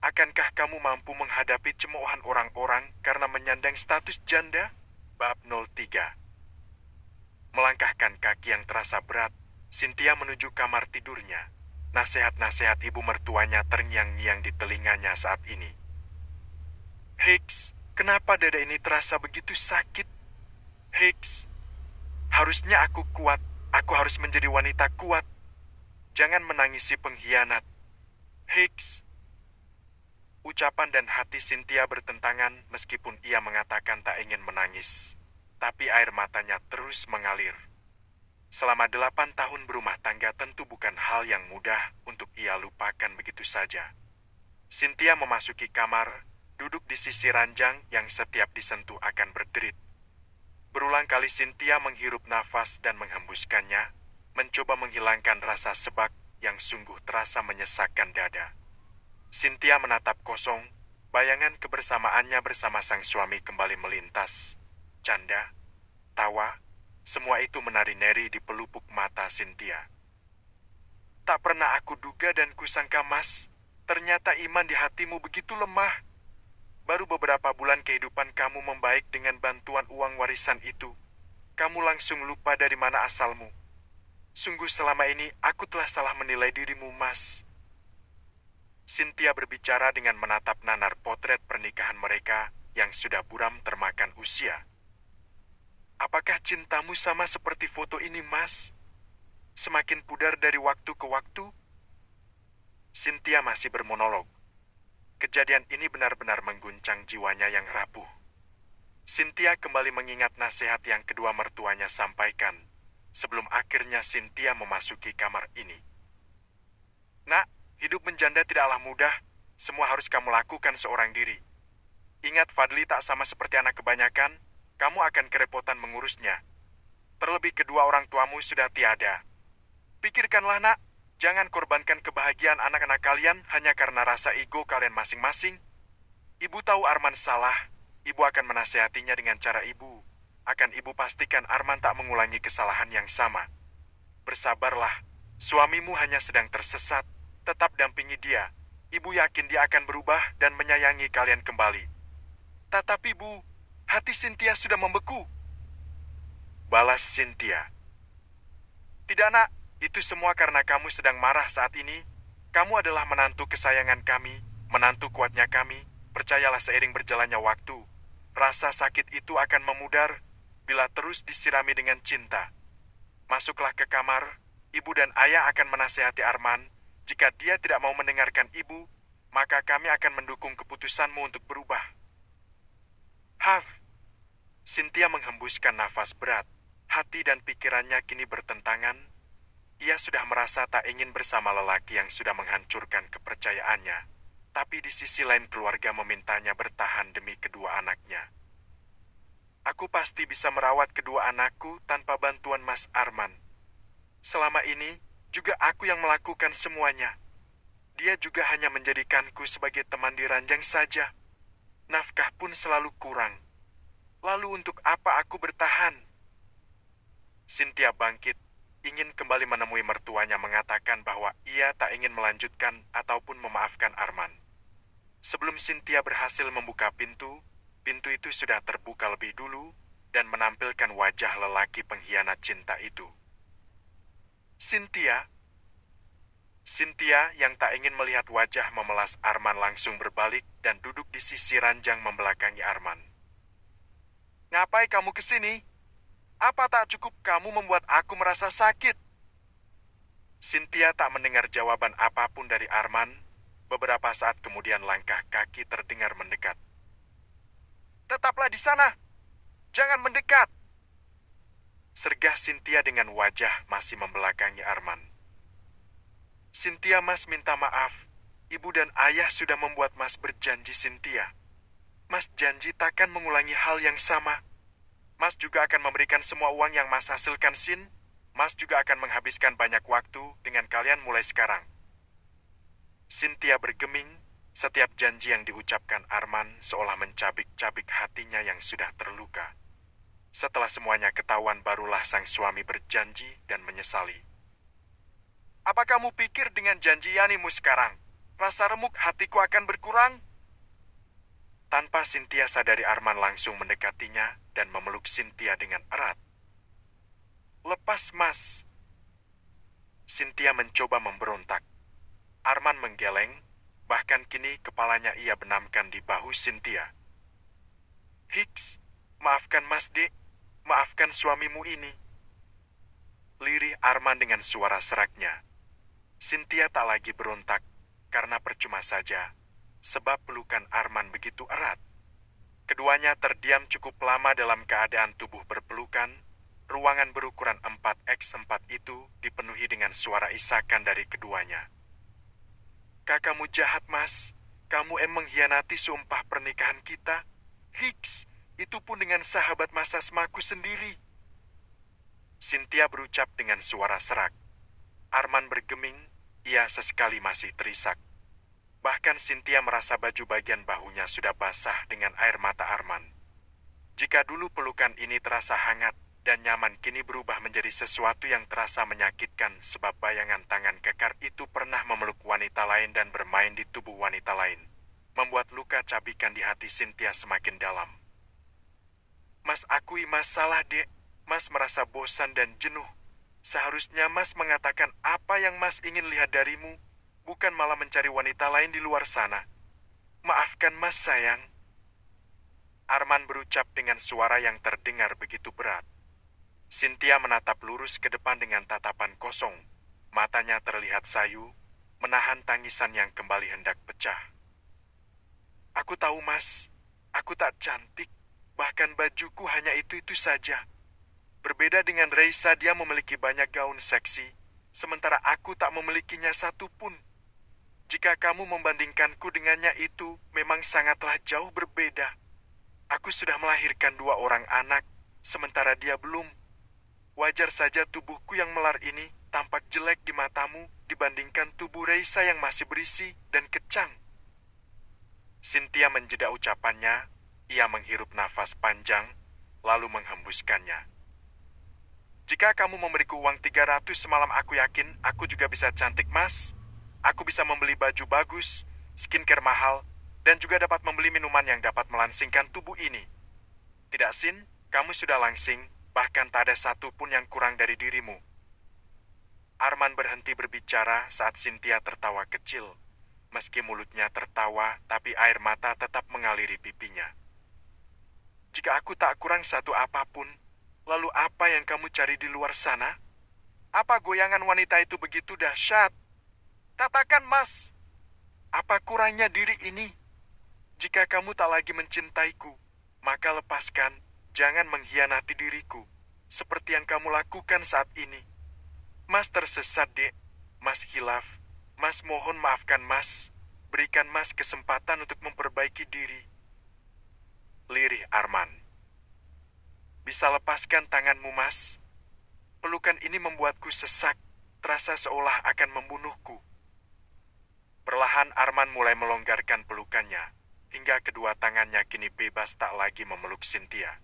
Akankah kamu mampu menghadapi cemoohan orang-orang karena menyandang status janda? Bab 03. Melangkahkan kaki yang terasa berat, Cynthia menuju kamar tidurnya. Nasihat-nasihat ibu mertuanya terngiang-ngiang di telinganya saat ini. Hicks, kenapa dada ini terasa begitu sakit? Hicks, harusnya aku kuat. Aku harus menjadi wanita kuat. Jangan menangisi pengkhianat. Hicks. Ucapan dan hati Cynthia bertentangan meskipun ia mengatakan tak ingin menangis. Tapi air matanya terus mengalir. Selama 8 tahun berumah tangga tentu bukan hal yang mudah untuk ia lupakan begitu saja. Cynthia memasuki kamar, duduk di sisi ranjang yang setiap disentuh akan berderit. Berulang kali Cynthia menghirup nafas dan menghembuskannya, mencoba menghilangkan rasa sebak yang sungguh terasa menyesakkan dada. Cynthia menatap kosong, bayangan kebersamaannya bersama sang suami kembali melintas. Canda, tawa, semua itu menari-nari di pelupuk mata Cynthia. Tak pernah aku duga dan kusangka, Mas, ternyata iman di hatimu begitu lemah. Baru beberapa bulan kehidupan kamu membaik dengan bantuan uang warisan itu. Kamu langsung lupa dari mana asalmu. Sungguh selama ini aku telah salah menilai dirimu, Mas. Cynthia berbicara dengan menatap nanar potret pernikahan mereka yang sudah buram termakan usia. Apakah cintamu sama seperti foto ini, Mas? Semakin pudar dari waktu ke waktu? Cynthia masih bermonolog. Kejadian ini benar-benar mengguncang jiwanya yang rapuh. Cynthia kembali mengingat nasihat yang kedua mertuanya sampaikan, sebelum akhirnya Cynthia memasuki kamar ini. Nak, hidup menjanda tidaklah mudah, semua harus kamu lakukan seorang diri. Ingat Fadli tak sama seperti anak kebanyakan, kamu akan kerepotan mengurusnya. Terlebih kedua orang tuamu sudah tiada. Pikirkanlah, Nak. Jangan korbankan kebahagiaan anak-anak kalian hanya karena rasa ego kalian masing-masing. Ibu tahu Arman salah. Ibu akan menasihatinya dengan cara ibu. Akan ibu pastikan Arman tak mengulangi kesalahan yang sama. Bersabarlah. Suamimu hanya sedang tersesat. Tetap dampingi dia. Ibu yakin dia akan berubah dan menyayangi kalian kembali. Tetapi, Bu, hati Cynthia sudah membeku. Balas Cynthia. Tidak, Nak. Itu semua karena kamu sedang marah saat ini. Kamu adalah menantu kesayangan kami, menantu kuatnya kami. Percayalah seiring berjalannya waktu, rasa sakit itu akan memudar bila terus disirami dengan cinta. Masuklah ke kamar, ibu dan ayah akan menasihati Arman. Jika dia tidak mau mendengarkan ibu, maka kami akan mendukung keputusanmu untuk berubah. Haf. Cynthia menghembuskan nafas berat. Hati dan pikirannya kini bertentangan. Ia sudah merasa tak ingin bersama lelaki yang sudah menghancurkan kepercayaannya. Tapi di sisi lain keluarga memintanya bertahan demi kedua anaknya. Aku pasti bisa merawat kedua anakku tanpa bantuan Mas Arman. Selama ini, juga aku yang melakukan semuanya. Dia juga hanya menjadikanku sebagai teman di ranjang saja. Nafkah pun selalu kurang. Lalu untuk apa aku bertahan? Cynthia bangkit. Ingin kembali menemui mertuanya mengatakan bahwa ia tak ingin melanjutkan ataupun memaafkan Arman. Sebelum Cynthia berhasil membuka pintu, pintu itu sudah terbuka lebih dulu dan menampilkan wajah lelaki pengkhianat cinta itu. Cynthia yang tak ingin melihat wajah memelas Arman langsung berbalik dan duduk di sisi ranjang membelakangi Arman. Ngapai kamu kesini? Apa tak cukup kamu membuat aku merasa sakit? Cynthia tak mendengar jawaban apapun dari Arman. Beberapa saat kemudian langkah kaki terdengar mendekat. Tetaplah di sana. Jangan mendekat. Sergah Cynthia dengan wajah masih membelakangi Arman. "Cynthia, Mas minta maaf. Ibu dan ayah sudah membuat Mas berjanji, Cynthia. Mas janji takkan mengulangi hal yang sama. Mas juga akan memberikan semua uang yang Mas hasilkan, Sin. Mas juga akan menghabiskan banyak waktu dengan kalian mulai sekarang." Cynthia bergeming, setiap janji yang diucapkan Arman seolah mencabik-cabik hatinya yang sudah terluka. Setelah semuanya ketahuan barulah sang suami berjanji dan menyesali. "Apa kamu pikir dengan janji Yanimu sekarang, rasa remuk hatiku akan berkurang?" Tanpa Cynthia sadari, Arman langsung mendekatinya dan memeluk Cynthia dengan erat. "Lepas, Mas." Cynthia mencoba memberontak. Arman menggeleng, bahkan kini kepalanya ia benamkan di bahu Cynthia. "Hicks, maafkan Mas, Dek. Maafkan suamimu ini." Lirih Arman dengan suara seraknya. Cynthia tak lagi berontak, karena percuma saja, sebab pelukan Arman begitu erat. Keduanya terdiam cukup lama dalam keadaan tubuh berpelukan. Ruangan berukuran 4x4 itu dipenuhi dengan suara isakan dari keduanya. "Kakakmu jahat, Mas. Kamu mengkhianati sumpah pernikahan kita. Hicks, itu pun dengan sahabat masa semaku sendiri." Cynthia berucap dengan suara serak. Arman bergeming, ia sesekali masih terisak. Bahkan Cynthia merasa baju bagian bahunya sudah basah dengan air mata Arman. Jika dulu pelukan ini terasa hangat dan nyaman, kini berubah menjadi sesuatu yang terasa menyakitkan sebab bayangan tangan kekar itu pernah memeluk wanita lain dan bermain di tubuh wanita lain, membuat luka cabikan di hati Cynthia semakin dalam. "Mas akui Mas salah, Dek. Mas merasa bosan dan jenuh. Seharusnya Mas mengatakan apa yang Mas ingin lihat darimu, bukan malah mencari wanita lain di luar sana. Maafkan Mas, sayang." Arman berucap dengan suara yang terdengar begitu berat. Cynthia menatap lurus ke depan dengan tatapan kosong. Matanya terlihat sayu, menahan tangisan yang kembali hendak pecah. "Aku tahu, Mas. Aku tak cantik. Bahkan bajuku hanya itu-itu saja. Berbeda dengan Reisa, dia memiliki banyak gaun seksi, sementara aku tak memilikinya satu pun. Jika kamu membandingkanku dengannya, itu memang sangatlah jauh berbeda. Aku sudah melahirkan 2 orang anak, sementara dia belum. Wajar saja tubuhku yang melar ini tampak jelek di matamu dibandingkan tubuh Reisa yang masih berisi dan kecang." Cynthia menjeda ucapannya, ia menghirup nafas panjang, lalu menghembuskannya. "Jika kamu memberiku uang 300 semalam, aku yakin aku juga bisa cantik, Mas. Aku bisa membeli baju bagus, skincare mahal, dan juga dapat membeli minuman yang dapat melangsingkan tubuh ini. Tidak, Sin, kamu sudah langsing, bahkan tak ada satu pun yang kurang dari dirimu." Arman berhenti berbicara saat Cynthia tertawa kecil. Meski mulutnya tertawa, tapi air mata tetap mengaliri pipinya. "Jika aku tak kurang satu apapun, lalu apa yang kamu cari di luar sana? Apa goyangan wanita itu begitu dahsyat? Katakan, Mas, apa kurangnya diri ini? Jika kamu tak lagi mencintaiku, maka lepaskan. Jangan mengkhianati diriku, seperti yang kamu lakukan saat ini. Mas tersesat, Dek. Mas hilaf. Mas mohon maafkan Mas. Berikan Mas kesempatan untuk memperbaiki diri." Lirih Arman. "Bisa lepaskan tanganmu, Mas? Pelukan ini membuatku sesak, terasa seolah akan membunuhku." Perlahan Arman mulai melonggarkan pelukannya, hingga kedua tangannya kini bebas tak lagi memeluk Cynthia.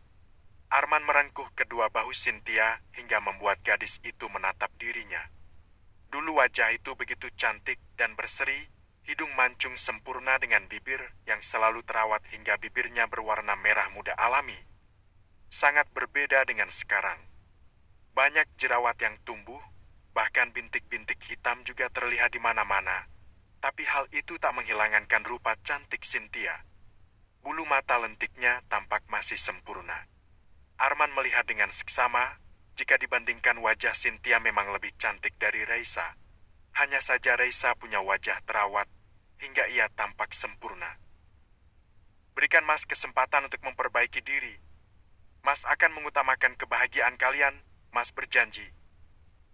Arman merengkuh kedua bahu Cynthia hingga membuat gadis itu menatap dirinya. Dulu wajah itu begitu cantik dan berseri, hidung mancung sempurna dengan bibir yang selalu terawat hingga bibirnya berwarna merah muda alami. Sangat berbeda dengan sekarang. Banyak jerawat yang tumbuh, bahkan bintik-bintik hitam juga terlihat di mana-mana. Tapi hal itu tak menghilangkan rupa cantik Cynthia. Bulu mata lentiknya tampak masih sempurna. Arman melihat dengan seksama, jika dibandingkan wajah Cynthia memang lebih cantik dari Reisa. Hanya saja Reisa punya wajah terawat, hingga ia tampak sempurna. "Berikan Mas kesempatan untuk memperbaiki diri. Mas akan mengutamakan kebahagiaan kalian Mas berjanji.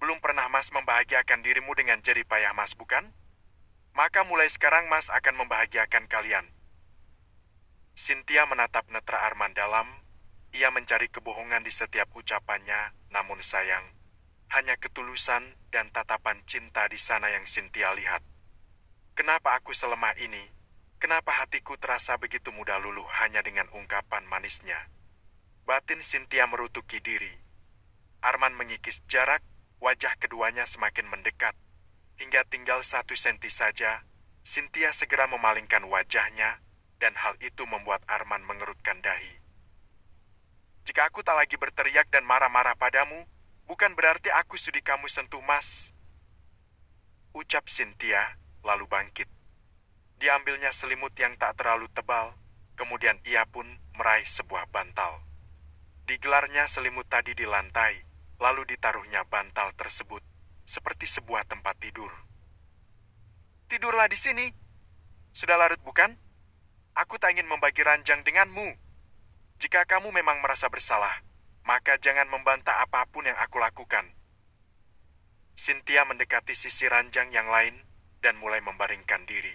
Belum pernah Mas membahagiakan dirimu dengan jerih payah Mas, bukan? Maka mulai sekarang Mas akan membahagiakan kalian. Cynthia menatap netra Arman dalam. Ia mencari kebohongan di setiap ucapannya, namun sayang, hanya ketulusan dan tatapan cinta di sana yang Cynthia lihat. Kenapa aku selemah ini? Kenapa hatiku terasa begitu mudah luluh hanya dengan ungkapan manisnya? Batin Cynthia merutuki diri. Arman mengikis jarak, wajah keduanya semakin mendekat. Hingga tinggal 1 senti saja, Cynthia segera memalingkan wajahnya, dan hal itu membuat Arman mengerutkan dahi. Jika aku tak lagi berteriak dan marah-marah padamu, bukan berarti aku sudi kamu sentuh, Mas. Ucap Cynthia, lalu bangkit. Diambilnya selimut yang tak terlalu tebal, kemudian ia pun meraih sebuah bantal. Digelarnya selimut tadi di lantai, lalu ditaruhnya bantal tersebut, seperti sebuah tempat tidur. Tidurlah di sini. Sudah larut bukan? Aku tak ingin membagi ranjang denganmu. Jika kamu memang merasa bersalah, maka jangan membantah apapun yang aku lakukan. Cynthia mendekati sisi ranjang yang lain dan mulai membaringkan diri.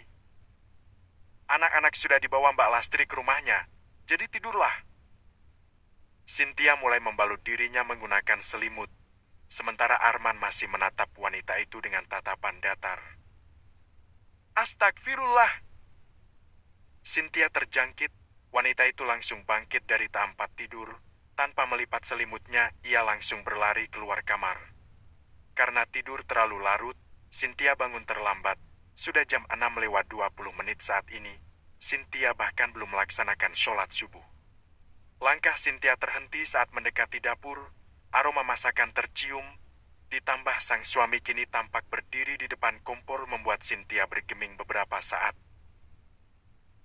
Anak-anak sudah dibawa Mbak Lastri ke rumahnya, jadi tidurlah. Cynthia mulai membalut dirinya menggunakan selimut, sementara Arman masih menatap wanita itu dengan tatapan datar. Astagfirullah! Cynthia terjangkit. Wanita itu langsung bangkit dari tempat tidur. Tanpa melipat selimutnya, ia langsung berlari keluar kamar. Karena tidur terlalu larut, Cynthia bangun terlambat. Sudah jam 6:20 saat ini. Cynthia bahkan belum melaksanakan sholat subuh. Langkah Cynthia terhenti saat mendekati dapur. Aroma masakan tercium. Ditambah sang suami kini tampak berdiri di depan kompor membuat Cynthia bergeming beberapa saat.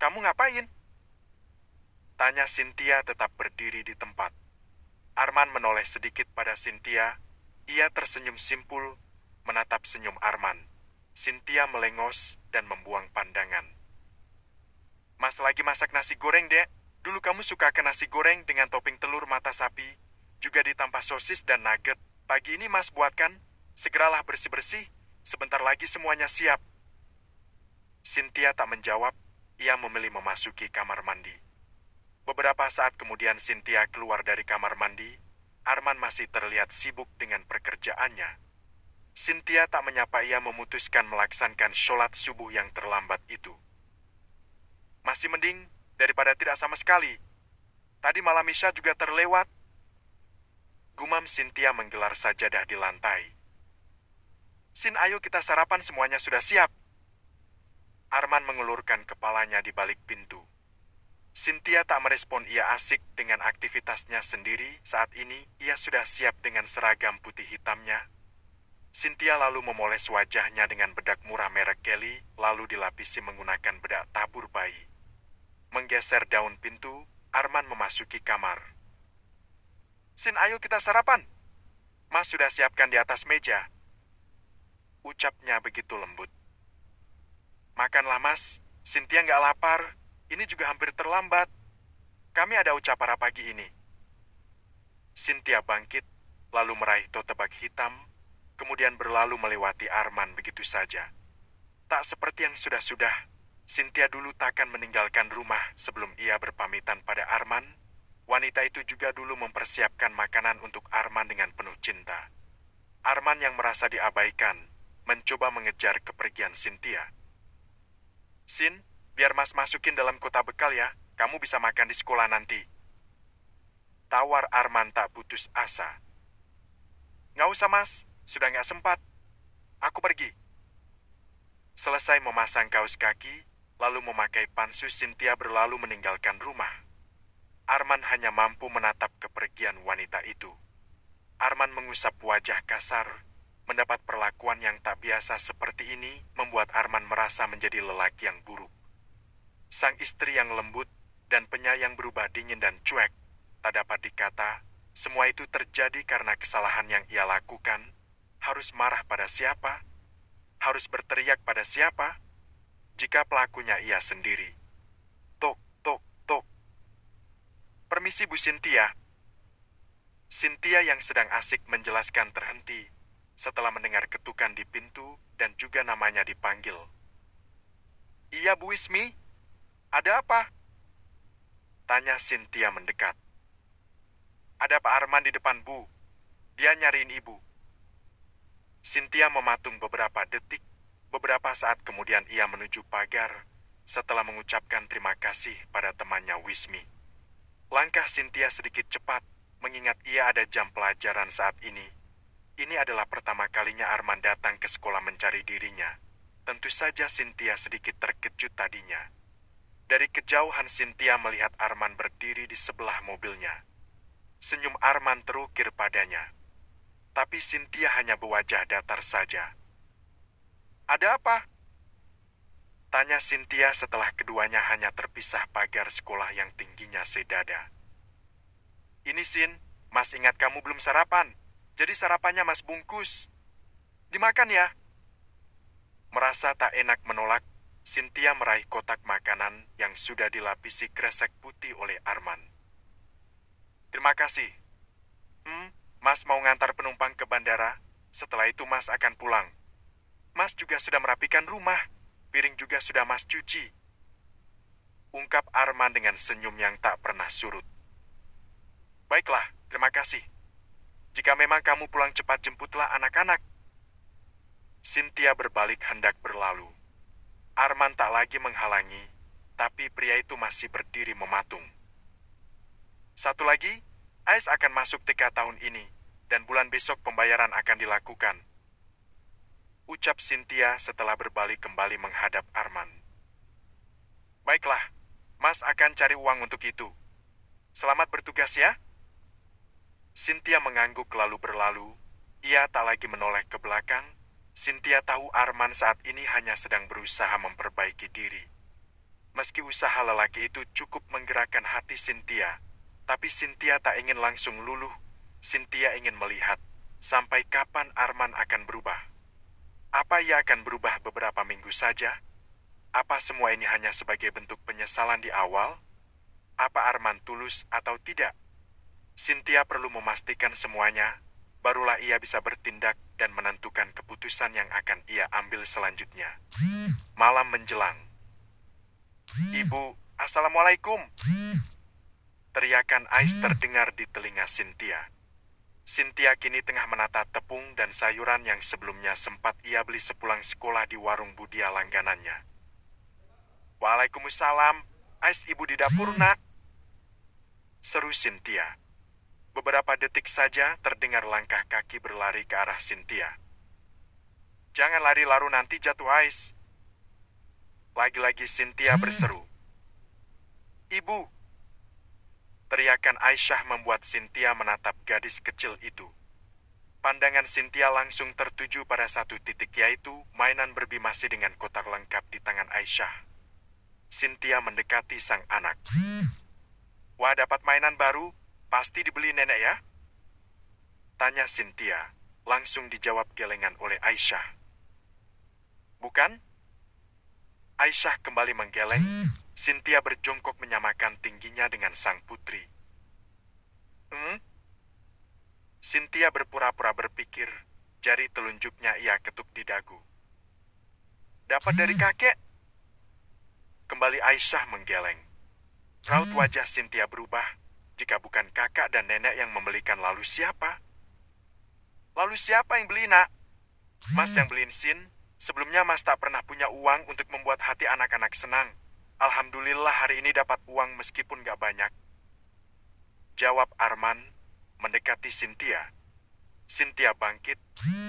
Kamu ngapain? Tanya Cynthia tetap berdiri di tempat. Arman menoleh sedikit pada Cynthia. Ia tersenyum simpul, menatap senyum Arman. Cynthia melengos dan membuang pandangan. Mas lagi masak nasi goreng, Dek. Dulu kamu suka ke nasi goreng dengan topping telur mata sapi, juga ditambah sosis dan nugget. Pagi ini Mas buatkan. Segeralah bersih-bersih. Sebentar lagi semuanya siap. Cynthia tak menjawab. Ia memilih memasuki kamar mandi. Beberapa saat kemudian Cynthia keluar dari kamar mandi. Arman masih terlihat sibuk dengan pekerjaannya. Cynthia tak menyapa, ia memutuskan melaksanakan sholat subuh yang terlambat itu. Masih mending daripada tidak sama sekali. Tadi malam Isya juga terlewat. Gumam Cynthia menggelar sajadah di lantai. Sin, ayo kita sarapan, semuanya sudah siap. Arman mengulurkan kepalanya di balik pintu. Cynthia tak merespon, ia asik dengan aktivitasnya sendiri. Saat ini, ia sudah siap dengan seragam putih hitamnya. Cynthia lalu memoles wajahnya dengan bedak murah merek Kelly, lalu dilapisi menggunakan bedak tabur bayi. Menggeser daun pintu, Arman memasuki kamar. Sin, ayo kita sarapan. Mas sudah siapkan di atas meja. Ucapnya begitu lembut. Makanlah, Mas. Cynthia nggak lapar. Ini juga hampir terlambat. Kami ada upacara pagi ini. Cynthia bangkit, lalu meraih tote bag hitam, kemudian berlalu melewati Arman begitu saja. Tak seperti yang sudah-sudah, Cynthia dulu takkan meninggalkan rumah sebelum ia berpamitan pada Arman. Wanita itu juga dulu mempersiapkan makanan untuk Arman dengan penuh cinta. Arman yang merasa diabaikan, mencoba mengejar kepergian Cynthia. Sin, biar Mas masukin dalam kotak bekal ya, kamu bisa makan di sekolah nanti. Tawar Arman tak putus asa. Nggak usah, Mas, sudah nggak sempat. Aku pergi. Selesai memasang kaos kaki, lalu memakai pantsus, Cynthia berlalu meninggalkan rumah. Arman hanya mampu menatap kepergian wanita itu. Arman mengusap wajah kasar. Mendapat perlakuan yang tak biasa seperti ini membuat Arman merasa menjadi lelaki yang buruk. Sang istri yang lembut dan penyayang berubah dingin dan cuek. Tak dapat dikata, semua itu terjadi karena kesalahan yang ia lakukan. Harus marah pada siapa? Harus berteriak pada siapa? Jika pelakunya ia sendiri. Tok, tok, tok. Permisi Bu Cynthia. Cynthia yang sedang asik menjelaskan terhenti setelah mendengar ketukan di pintu dan juga namanya dipanggil. "Iya, Bu Wismi. Ada apa?" tanya Cynthia mendekat. "Ada Pak Arman di depan, Bu. Dia nyariin Ibu." Cynthia mematung beberapa detik. Beberapa saat kemudian ia menuju pagar setelah mengucapkan terima kasih pada temannya Wismi. Langkah Cynthia sedikit cepat, mengingat ia ada jam pelajaran saat ini. Ini adalah pertama kalinya Arman datang ke sekolah mencari dirinya. Tentu saja Cynthia sedikit terkejut tadinya. Dari kejauhan Cynthia melihat Arman berdiri di sebelah mobilnya. Senyum Arman terukir padanya. Tapi Cynthia hanya berwajah datar saja. "Ada apa?" tanya Cynthia setelah keduanya hanya terpisah pagar sekolah yang tingginya sedada. "Ini, Sin, Mas ingat kamu belum sarapan. Jadi sarapannya Mas bungkus. Dimakan ya." Merasa tak enak menolak, Cynthia meraih kotak makanan yang sudah dilapisi kresek putih oleh Arman. "Terima kasih. Mas mau ngantar penumpang ke bandara. Setelah itu Mas akan pulang. Mas juga sudah merapikan rumah. Piring juga sudah Mas cuci." Ungkap Arman dengan senyum yang tak pernah surut. "Baiklah, terima kasih. Jika memang kamu pulang cepat, jemputlah anak-anak." Cynthia berbalik hendak berlalu. Arman tak lagi menghalangi, tapi pria itu masih berdiri mematung. "Satu lagi, Ais akan masuk TK tahun ini, dan bulan besok pembayaran akan dilakukan." Ucap Cynthia setelah berbalik kembali menghadap Arman. "Baiklah, Mas akan cari uang untuk itu. Selamat bertugas ya." Cynthia mengangguk lalu berlalu. Ia tak lagi menoleh ke belakang. Cynthia tahu Arman saat ini hanya sedang berusaha memperbaiki diri. Meski usaha lelaki itu cukup menggerakkan hati Cynthia, tapi Cynthia tak ingin langsung luluh. Cynthia ingin melihat sampai kapan Arman akan berubah. Apa ia akan berubah beberapa minggu saja? Apa semua ini hanya sebagai bentuk penyesalan di awal? Apa Arman tulus atau tidak? Cynthia perlu memastikan semuanya, barulah ia bisa bertindak dan menentukan keputusan yang akan ia ambil selanjutnya. Malam menjelang. "Ibu, Assalamualaikum!" Teriakan Ais terdengar di telinga Cynthia. Cynthia kini tengah menata tepung dan sayuran yang sebelumnya sempat ia beli sepulang sekolah di warung Budia langganannya. "Waalaikumsalam, Ais, Ibu di dapur, Nak," seru Cynthia. Beberapa detik saja terdengar langkah kaki berlari ke arah Cynthia. "Jangan lari lalu nanti jatuh, Ais." Lagi-lagi Cynthia berseru. "Ibu!" Teriakan Aisyah membuat Cynthia menatap gadis kecil itu. Pandangan Cynthia langsung tertuju pada satu titik, yaitu mainan Barbie masih dengan kotak lengkap di tangan Aisyah. Cynthia mendekati sang anak. "Wah, dapat mainan baru? Pasti dibeli nenek ya?" tanya Cynthia. Langsung dijawab gelengan oleh Aisyah. "Bukan?" Aisyah kembali menggeleng. Cynthia berjongkok menyamakan tingginya dengan sang putri. Cynthia berpura-pura berpikir. Jari telunjuknya ia ketuk di dagu. "Dapat dari kakek?" Kembali Aisyah menggeleng. Raut wajah Cynthia berubah. Jika bukan kakak dan nenek yang membelikan, lalu siapa? "Lalu siapa yang beli, Nak?" "Mas yang beliin, Sin. Sebelumnya Mas tak pernah punya uang untuk membuat hati anak-anak senang. Alhamdulillah hari ini dapat uang meskipun gak banyak," jawab Arman, mendekati Cynthia. Cynthia bangkit,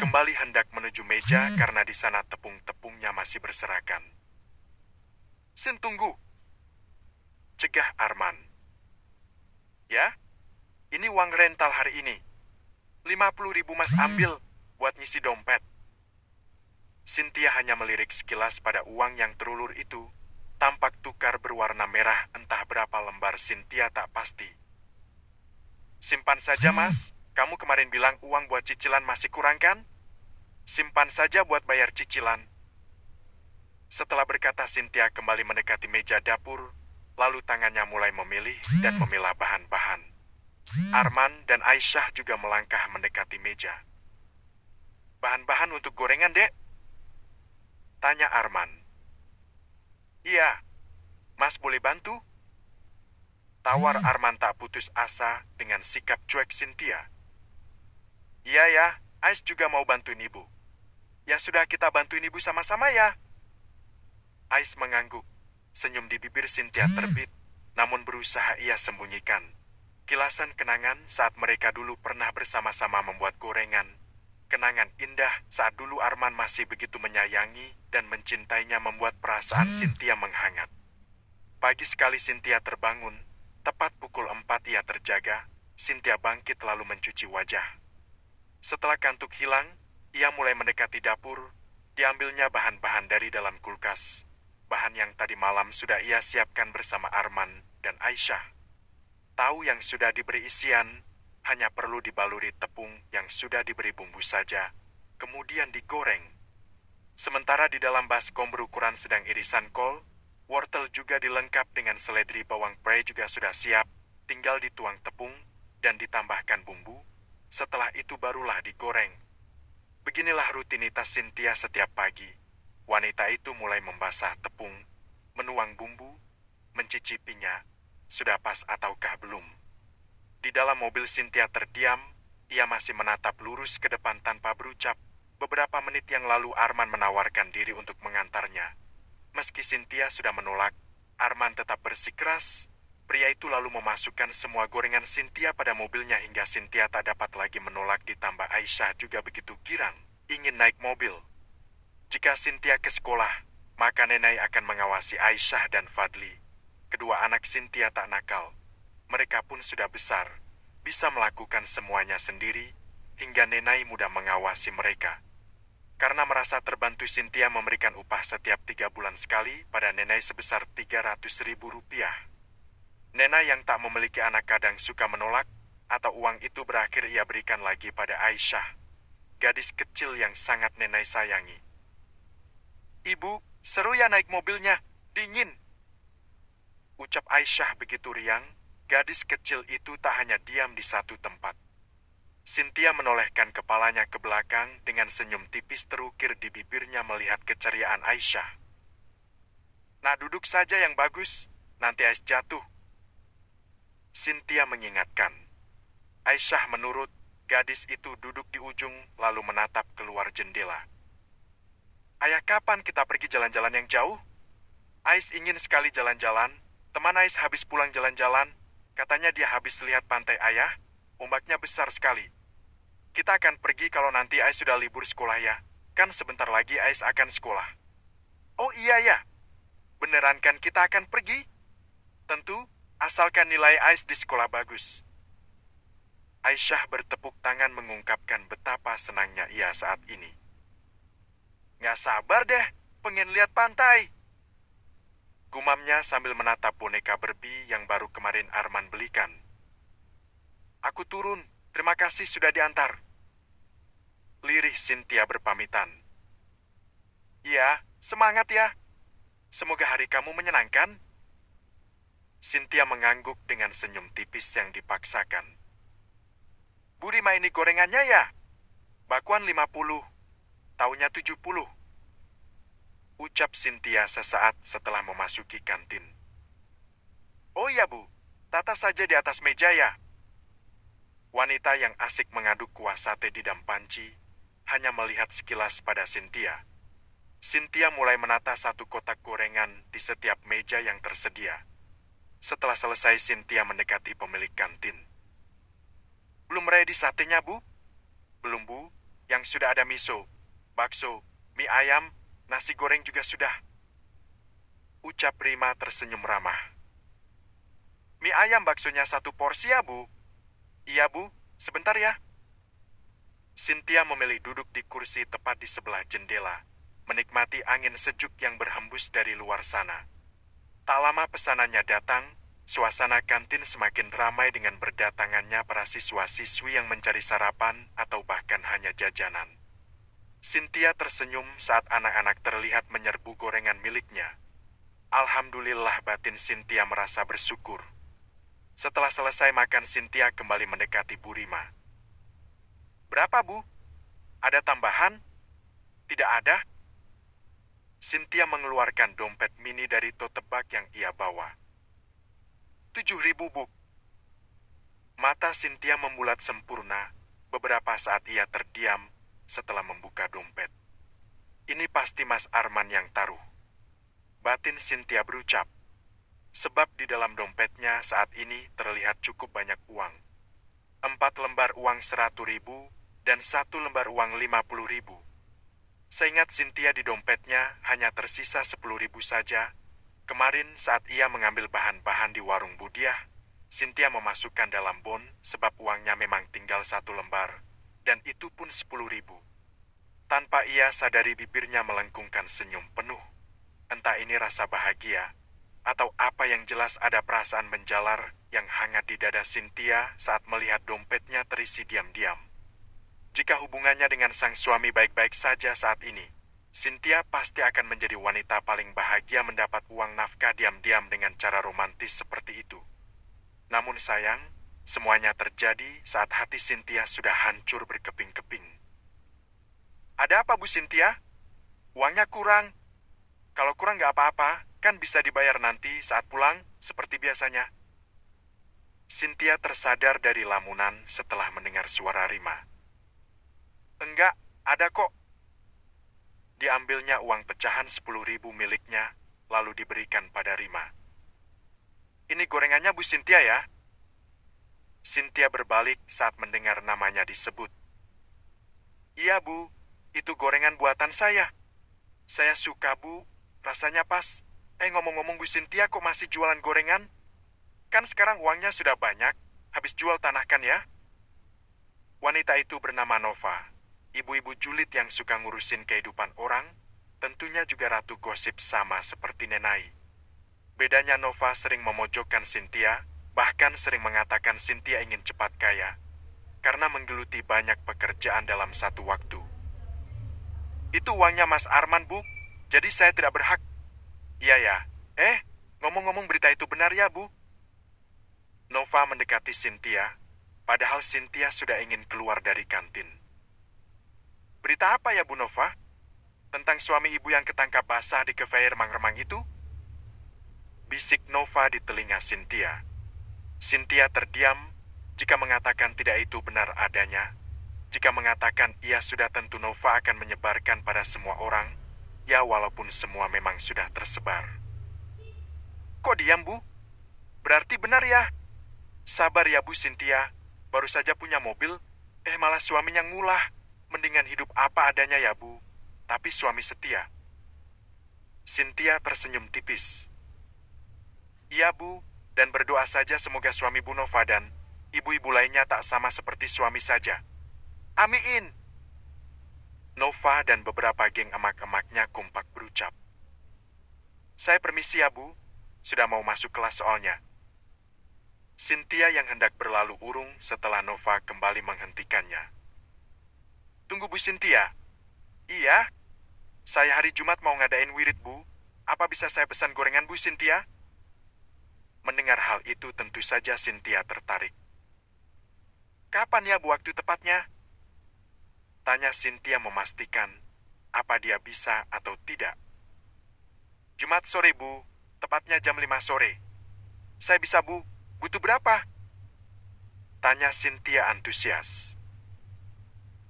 kembali hendak menuju meja karena di sana tepung-tepungnya masih berserakan. "Sin, tunggu," cegah Arman. "Ya, ini uang rental hari ini. 50.000 Mas ambil buat ngisi dompet." Cynthia hanya melirik sekilas pada uang yang terulur itu. Tampak tukar berwarna merah, entah berapa lembar Cynthia tak pasti. "Simpan saja, Mas. Kamu kemarin bilang uang buat cicilan masih kurang kan? Simpan saja buat bayar cicilan." Setelah berkata, Cynthia kembali mendekati meja dapur, lalu tangannya mulai memilih dan memilah bahan-bahan. Arman dan Aisyah juga melangkah mendekati meja. "Bahan-bahan untuk gorengan, Dek?" tanya Arman. "Iya, Mas boleh bantu?" tawar Arman tak putus asa dengan sikap cuek Cynthia. "Iya ya, Ais juga mau bantuin ibu." "Ya sudah, kita bantuin ibu sama-sama ya." Ais mengangguk. Senyum di bibir Cynthia terbit, namun berusaha ia sembunyikan. Kilasan kenangan saat mereka dulu pernah bersama-sama membuat gorengan. Kenangan indah saat dulu Arman masih begitu menyayangi dan mencintainya membuat perasaan Cynthia menghangat. Pagi sekali Cynthia terbangun. Tepat pukul 4 ia terjaga. Cynthia bangkit lalu mencuci wajah. Setelah kantuk hilang, ia mulai mendekati dapur. Diambilnya bahan-bahan dari dalam kulkas. Bahan yang tadi malam sudah ia siapkan bersama Arman dan Aisyah. Tahu yang sudah diberi isian, hanya perlu dibaluri tepung yang sudah diberi bumbu saja, kemudian digoreng. Sementara di dalam baskom berukuran sedang irisan kol, wortel juga dilengkap dengan seledri bawang prei juga sudah siap, tinggal dituang tepung dan ditambahkan bumbu, setelah itu barulah digoreng. Beginilah rutinitas Cynthia setiap pagi. Wanita itu mulai membasah tepung, menuang bumbu, mencicipinya, sudah pas ataukah belum. Di dalam mobil Cynthia terdiam, ia masih menatap lurus ke depan tanpa berucap. Beberapa menit yang lalu Arman menawarkan diri untuk mengantarnya. Meski Cynthia sudah menolak, Arman tetap bersikeras. Pria itu lalu memasukkan semua gorengan Cynthia pada mobilnya hingga Cynthia tak dapat lagi menolak, ditambah Aisyah juga begitu girang, ingin naik mobil. Jika Cynthia ke sekolah, maka Nenai akan mengawasi Aisyah dan Fadli. Kedua anak Cynthia tak nakal. Mereka pun sudah besar, bisa melakukan semuanya sendiri, hingga Nenai mudah mengawasi mereka. Karena merasa terbantu, Cynthia memberikan upah setiap 3 bulan sekali pada Nenai sebesar Rp300.000. Nenai yang tak memiliki anak kadang suka menolak, atau uang itu berakhir ia berikan lagi pada Aisyah, gadis kecil yang sangat Nenai sayangi. "Ibu, seru ya naik mobilnya, dingin," ucap Aisyah begitu riang. Gadis kecil itu tak hanya diam di satu tempat. Cynthia menolehkan kepalanya ke belakang dengan senyum tipis terukir di bibirnya melihat keceriaan Aisyah. "Nah, duduk saja yang bagus, nanti Ais jatuh," Cynthia mengingatkan. Aisyah menurut. Gadis itu duduk di ujung lalu menatap keluar jendela. "Ayah, kapan kita pergi jalan-jalan yang jauh?" "Ais ingin sekali jalan-jalan. Teman Ais habis pulang jalan-jalan. Katanya dia habis lihat pantai ayah. Ombaknya besar sekali. Kita akan pergi kalau nanti Ais sudah libur sekolah ya. Kan sebentar lagi Ais akan sekolah." "Oh iya ya. Beneran kan kita akan pergi?" "Tentu, asalkan nilai Ais di sekolah bagus." Aisyah bertepuk tangan mengungkapkan betapa senangnya ia saat ini. "Nggak sabar deh, pengen lihat pantai," gumamnya sambil menatap boneka Barbie yang baru kemarin Arman belikan. "Aku turun, terima kasih sudah diantar," lirih Cynthia berpamitan. "Iya, semangat ya. Semoga hari kamu menyenangkan." Cynthia mengangguk dengan senyum tipis yang dipaksakan. "Bu Rima, ini gorengannya ya? Bakuan 50, taunya 70. Ucap Cynthia sesaat setelah memasuki kantin. "Oh iya Bu, tata saja di atas meja ya." Wanita yang asik mengaduk kuah sate di dalam panci hanya melihat sekilas pada Cynthia. Cynthia mulai menata satu kotak gorengan di setiap meja yang tersedia. Setelah selesai, Cynthia mendekati pemilik kantin. "Belum ready satenya, Bu?" "Belum, Bu. Yang sudah ada miso, bakso, mie ayam, nasi goreng juga sudah," ucap Rima tersenyum ramah. "Mie ayam baksonya 1 porsi ya, Bu?" "Iya, Bu. Sebentar ya." Cynthia memilih duduk di kursi tepat di sebelah jendela, menikmati angin sejuk yang berhembus dari luar sana. Tak lama pesanannya datang. Suasana kantin semakin ramai dengan berdatangannya para siswa-siswi yang mencari sarapan atau bahkan hanya jajanan. Cynthia tersenyum saat anak-anak terlihat menyerbu gorengan miliknya. Alhamdulillah, batin Cynthia merasa bersyukur. Setelah selesai makan, Cynthia kembali mendekati Bu Rima. "Berapa, Bu? Ada tambahan?" "Tidak ada." Cynthia mengeluarkan dompet mini dari tote bag yang ia bawa. 7.000, Bu. Mata Cynthia membulat sempurna. Beberapa saat ia terdiam setelah membuka dompet. Ini pasti Mas Arman yang taruh. Batin Cynthia berucap. Sebab di dalam dompetnya saat ini terlihat cukup banyak uang. 4 lembar uang 100.000 dan 1 lembar uang 50.000. Seingat Cynthia di dompetnya hanya tersisa 10.000 saja. Kemarin saat ia mengambil bahan-bahan di warung Budiah, Cynthia memasukkan dalam bon sebab uangnya memang tinggal 1 lembar, dan itu pun 10.000. Tanpa ia sadari bibirnya melengkungkan senyum penuh. Entah ini rasa bahagia, atau apa yang jelas ada perasaan menjalar yang hangat di dada Cynthia saat melihat dompetnya terisi diam-diam. Jika hubungannya dengan sang suami baik-baik saja saat ini, Cynthia pasti akan menjadi wanita paling bahagia mendapat uang nafkah diam-diam dengan cara romantis seperti itu. Namun sayang, semuanya terjadi saat hati Cynthia sudah hancur berkeping-keping. "Ada apa, Bu Cynthia? Uangnya kurang. Kalau kurang nggak apa-apa, kan bisa dibayar nanti saat pulang, seperti biasanya." Cynthia tersadar dari lamunan setelah mendengar suara Rima. "Enggak, ada kok." Diambilnya uang pecahan 10.000 miliknya, lalu diberikan pada Rima. "Ini gorengannya Bu Cynthia ya." Cynthia berbalik saat mendengar namanya disebut. "Iya, Bu. Itu gorengan buatan saya. Saya suka, Bu. Rasanya pas. Ngomong-ngomong, Bu Cynthia kok masih jualan gorengan? Kan sekarang uangnya sudah banyak. Habis jual tanah kan ya?" Wanita itu bernama Nova. Ibu-ibu julid yang suka ngurusin kehidupan orang, tentunya juga ratu gosip sama seperti Nenai. Bedanya Nova sering memojokkan Cynthia, bahkan sering mengatakan Cynthia ingin cepat kaya, karena menggeluti banyak pekerjaan dalam satu waktu. "Itu uangnya Mas Arman, Bu. Jadi saya tidak berhak." "Iya ya. Ngomong-ngomong berita itu benar ya, Bu?" Nova mendekati Cynthia, padahal Cynthia sudah ingin keluar dari kantin. "Berita apa ya, Bu Nova? Tentang suami ibu yang ketangkap basah di cafe remang-remang itu?" Bisik Nova di telinga Cynthia. Cynthia terdiam. Jika mengatakan tidak itu benar adanya, jika mengatakan iya sudah tentu Nova akan menyebarkan pada semua orang, ya walaupun semua memang sudah tersebar. "Kok diam, Bu? Berarti benar ya?" "Sabar ya, Bu Cynthia. Baru saja punya mobil, malah suaminya ngulah. Mendingan hidup apa adanya ya, Bu. Tapi suami setia." Cynthia tersenyum tipis. "Iya, Bu. Dan berdoa saja semoga suami Bu Nova dan ibu-ibu lainnya tak sama seperti suami saja." "Amin." Nova dan beberapa geng emak-emaknya kompak berucap. "Saya permisi ya, Bu. Sudah mau masuk kelas soalnya." Cynthia yang hendak berlalu urung setelah Nova kembali menghentikannya. "Tunggu, Bu Cynthia." "Iya. Saya hari Jumat mau ngadain wirid, Bu. Apa bisa saya pesan gorengan, Bu Cynthia?" Mendengar hal itu tentu saja Cynthia tertarik. "Kapan ya, Bu, waktu tepatnya?" Tanya Cynthia memastikan apa dia bisa atau tidak. "Jumat sore, Bu. Tepatnya jam 5 sore. Saya bisa, Bu. Butuh berapa?" Tanya Cynthia antusias.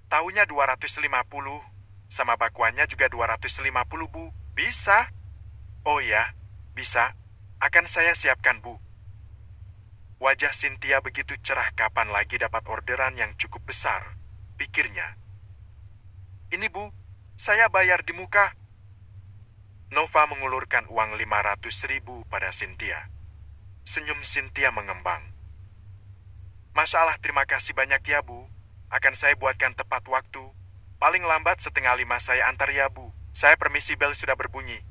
"Tahunya 250, sama bakwannya juga 250, Bu. Bisa?" "Oh ya, bisa. Akan saya siapkan, Bu." Wajah Cynthia begitu cerah, kapan lagi dapat orderan yang cukup besar, pikirnya. "Ini, Bu, saya bayar di muka." Nova mengulurkan uang 500.000 pada Cynthia. Senyum Cynthia mengembang. "Masya Allah, terima kasih banyak ya, Bu. Akan saya buatkan tepat waktu. Paling lambat 4:30 saya antar ya, Bu. Saya permisi, bel sudah berbunyi."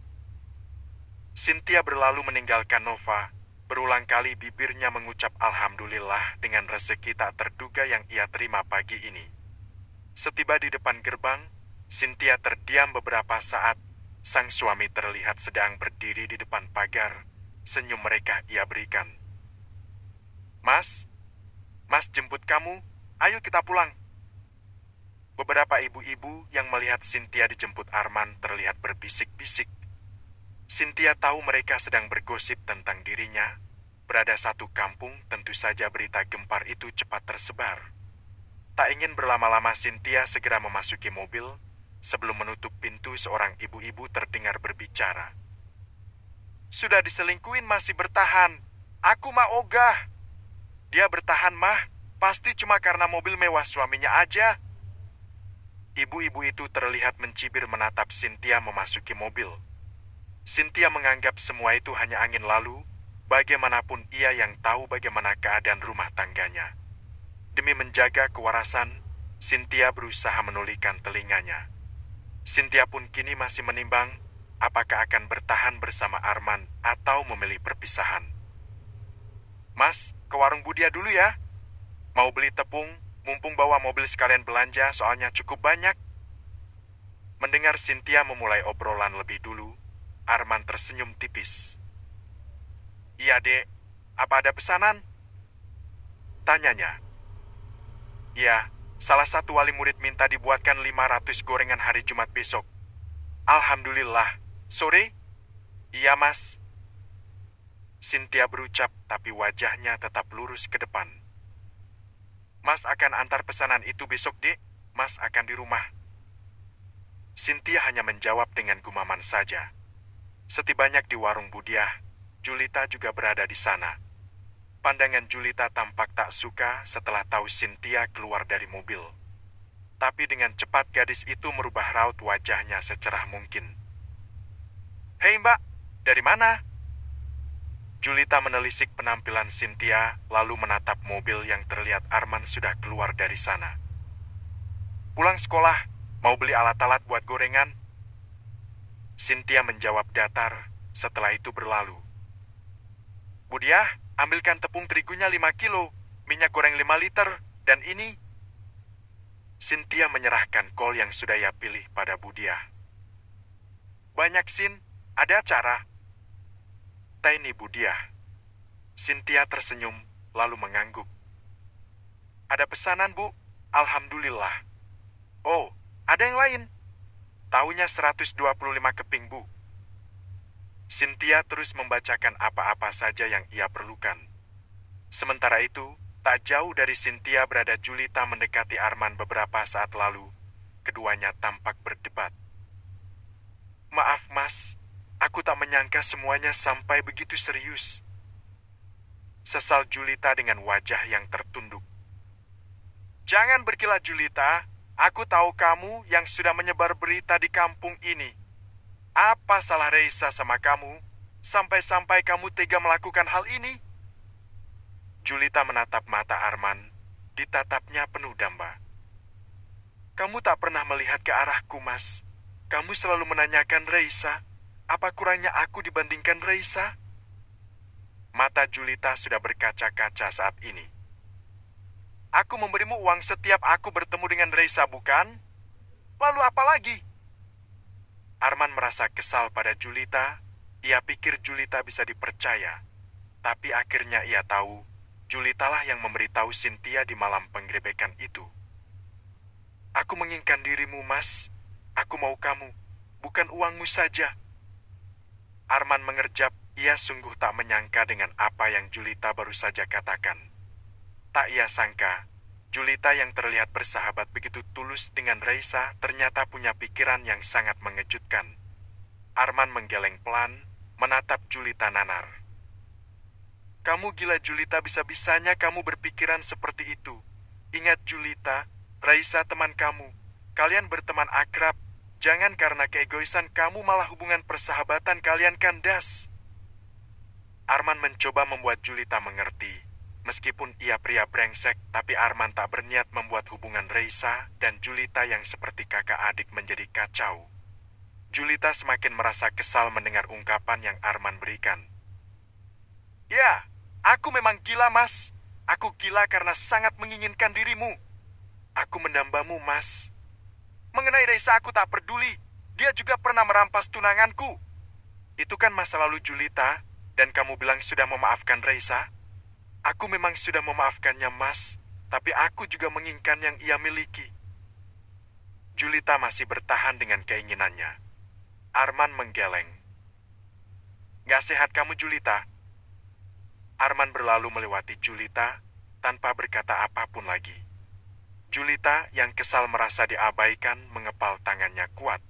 Cynthia berlalu meninggalkan Nova. Berulang kali bibirnya mengucap alhamdulillah dengan rezeki tak terduga yang ia terima pagi ini. Setiba di depan gerbang, Cynthia terdiam beberapa saat. Sang suami terlihat sedang berdiri di depan pagar. Senyum mereka ia berikan. Mas, Mas jemput kamu, ayo kita pulang. Beberapa ibu-ibu yang melihat Cynthia dijemput Arman terlihat berbisik-bisik. Cynthia tahu mereka sedang bergosip tentang dirinya. Berada satu kampung, tentu saja berita gempar itu cepat tersebar. Tak ingin berlama-lama, Cynthia segera memasuki mobil. Sebelum menutup pintu, seorang ibu-ibu terdengar berbicara. Sudah diselingkuhin masih bertahan. Aku mah ogah. Dia bertahan mah, pasti cuma karena mobil mewah suaminya aja. Ibu-ibu itu terlihat mencibir menatap Cynthia memasuki mobil. Cynthia menganggap semua itu hanya angin lalu, bagaimanapun ia yang tahu bagaimana keadaan rumah tangganya. Demi menjaga kewarasan, Cynthia berusaha menolehkan telinganya. Cynthia pun kini masih menimbang apakah akan bertahan bersama Arman atau memilih perpisahan. Mas, ke warung Budia dulu ya. Mau beli tepung, mumpung bawa mobil sekalian belanja soalnya cukup banyak. Mendengar Cynthia memulai obrolan lebih dulu, Arman tersenyum tipis. Iya dek, apa ada pesanan? Tanyanya. Ya, salah satu wali murid minta dibuatkan 500 gorengan hari Jumat besok. Alhamdulillah. Sore? Iya mas. Cynthia berucap, tapi wajahnya tetap lurus ke depan. Mas akan antar pesanan itu besok, dek. Mas akan di rumah. Cynthia hanya menjawab dengan gumaman saja. Setibanya di warung Budiah, Julita juga berada di sana. Pandangan Julita tampak tak suka setelah tahu Cynthia keluar dari mobil. Tapi dengan cepat gadis itu merubah raut wajahnya secerah mungkin. Hei mbak, dari mana? Julita menelisik penampilan Cynthia, lalu menatap mobil yang terlihat Arman sudah keluar dari sana. Pulang sekolah, mau beli alat-alat buat gorengan? Cynthia menjawab datar, setelah itu berlalu. Budiah, ambilkan tepung terigunya 5 kilo, minyak goreng 5 liter, dan ini. Cynthia menyerahkan kol yang sudah ia pilih pada Budiah. Banyak, Sin, ada acara. Tiny Budiah. Cynthia tersenyum, lalu mengangguk. Ada pesanan, Bu. Alhamdulillah. Oh, ada yang lain. Taunya 125 keping, Bu. Cynthia terus membacakan apa-apa saja yang ia perlukan. Sementara itu, tak jauh dari Cynthia berada Julita mendekati Arman beberapa saat lalu. Keduanya tampak berdebat. Maaf, Mas. Aku tak menyangka semuanya sampai begitu serius. Sesal Julita dengan wajah yang tertunduk. Jangan berkilah, Julita. Aku tahu kamu yang sudah menyebar berita di kampung ini. Apa salah Reisa sama kamu? Sampai-sampai kamu tega melakukan hal ini? Julita menatap mata Arman. Ditatapnya penuh damba. Kamu tak pernah melihat ke arahku, Mas. Kamu selalu menanyakan Reisa. Apa kurangnya aku dibandingkan Reisa? Mata Julita sudah berkaca-kaca saat ini. Aku memberimu uang setiap aku bertemu dengan Reisa, bukan? Lalu apa lagi? Arman merasa kesal pada Julita. Ia pikir Julita bisa dipercaya. Tapi akhirnya ia tahu, Julitalah yang memberitahu Cynthia di malam penggerebekan itu. Aku menginginkan dirimu, Mas. Aku mau kamu, bukan uangmu saja. Arman mengerjap, ia sungguh tak menyangka dengan apa yang Julita baru saja katakan. Tak ia sangka, Julita yang terlihat bersahabat begitu tulus dengan Reisa ternyata punya pikiran yang sangat mengejutkan. Arman menggeleng pelan, menatap Julita nanar. Kamu gila, Julita, bisa-bisanya kamu berpikiran seperti itu. Ingat, Julita, Reisa teman kamu. Kalian berteman akrab. Jangan karena keegoisan kamu malah hubungan persahabatan kalian kandas. Arman mencoba membuat Julita mengerti. Meskipun ia pria brengsek, tapi Arman tak berniat membuat hubungan Reisa dan Julita yang seperti kakak adik menjadi kacau. Julita semakin merasa kesal mendengar ungkapan yang Arman berikan. Ya, aku memang gila, Mas. Aku gila karena sangat menginginkan dirimu. Aku mendambamu, Mas. Mengenai Reisa aku tak peduli. Dia juga pernah merampas tunanganku. Itu kan masa lalu Julita, dan kamu bilang sudah memaafkan Reisa. Aku memang sudah memaafkannya, Mas, tapi aku juga menginginkan yang ia miliki. Julita masih bertahan dengan keinginannya. Arman menggeleng. Gak sehat kamu, Julita. Arman berlalu melewati Julita tanpa berkata apapun lagi. Julita yang kesal merasa diabaikan mengepal tangannya kuat.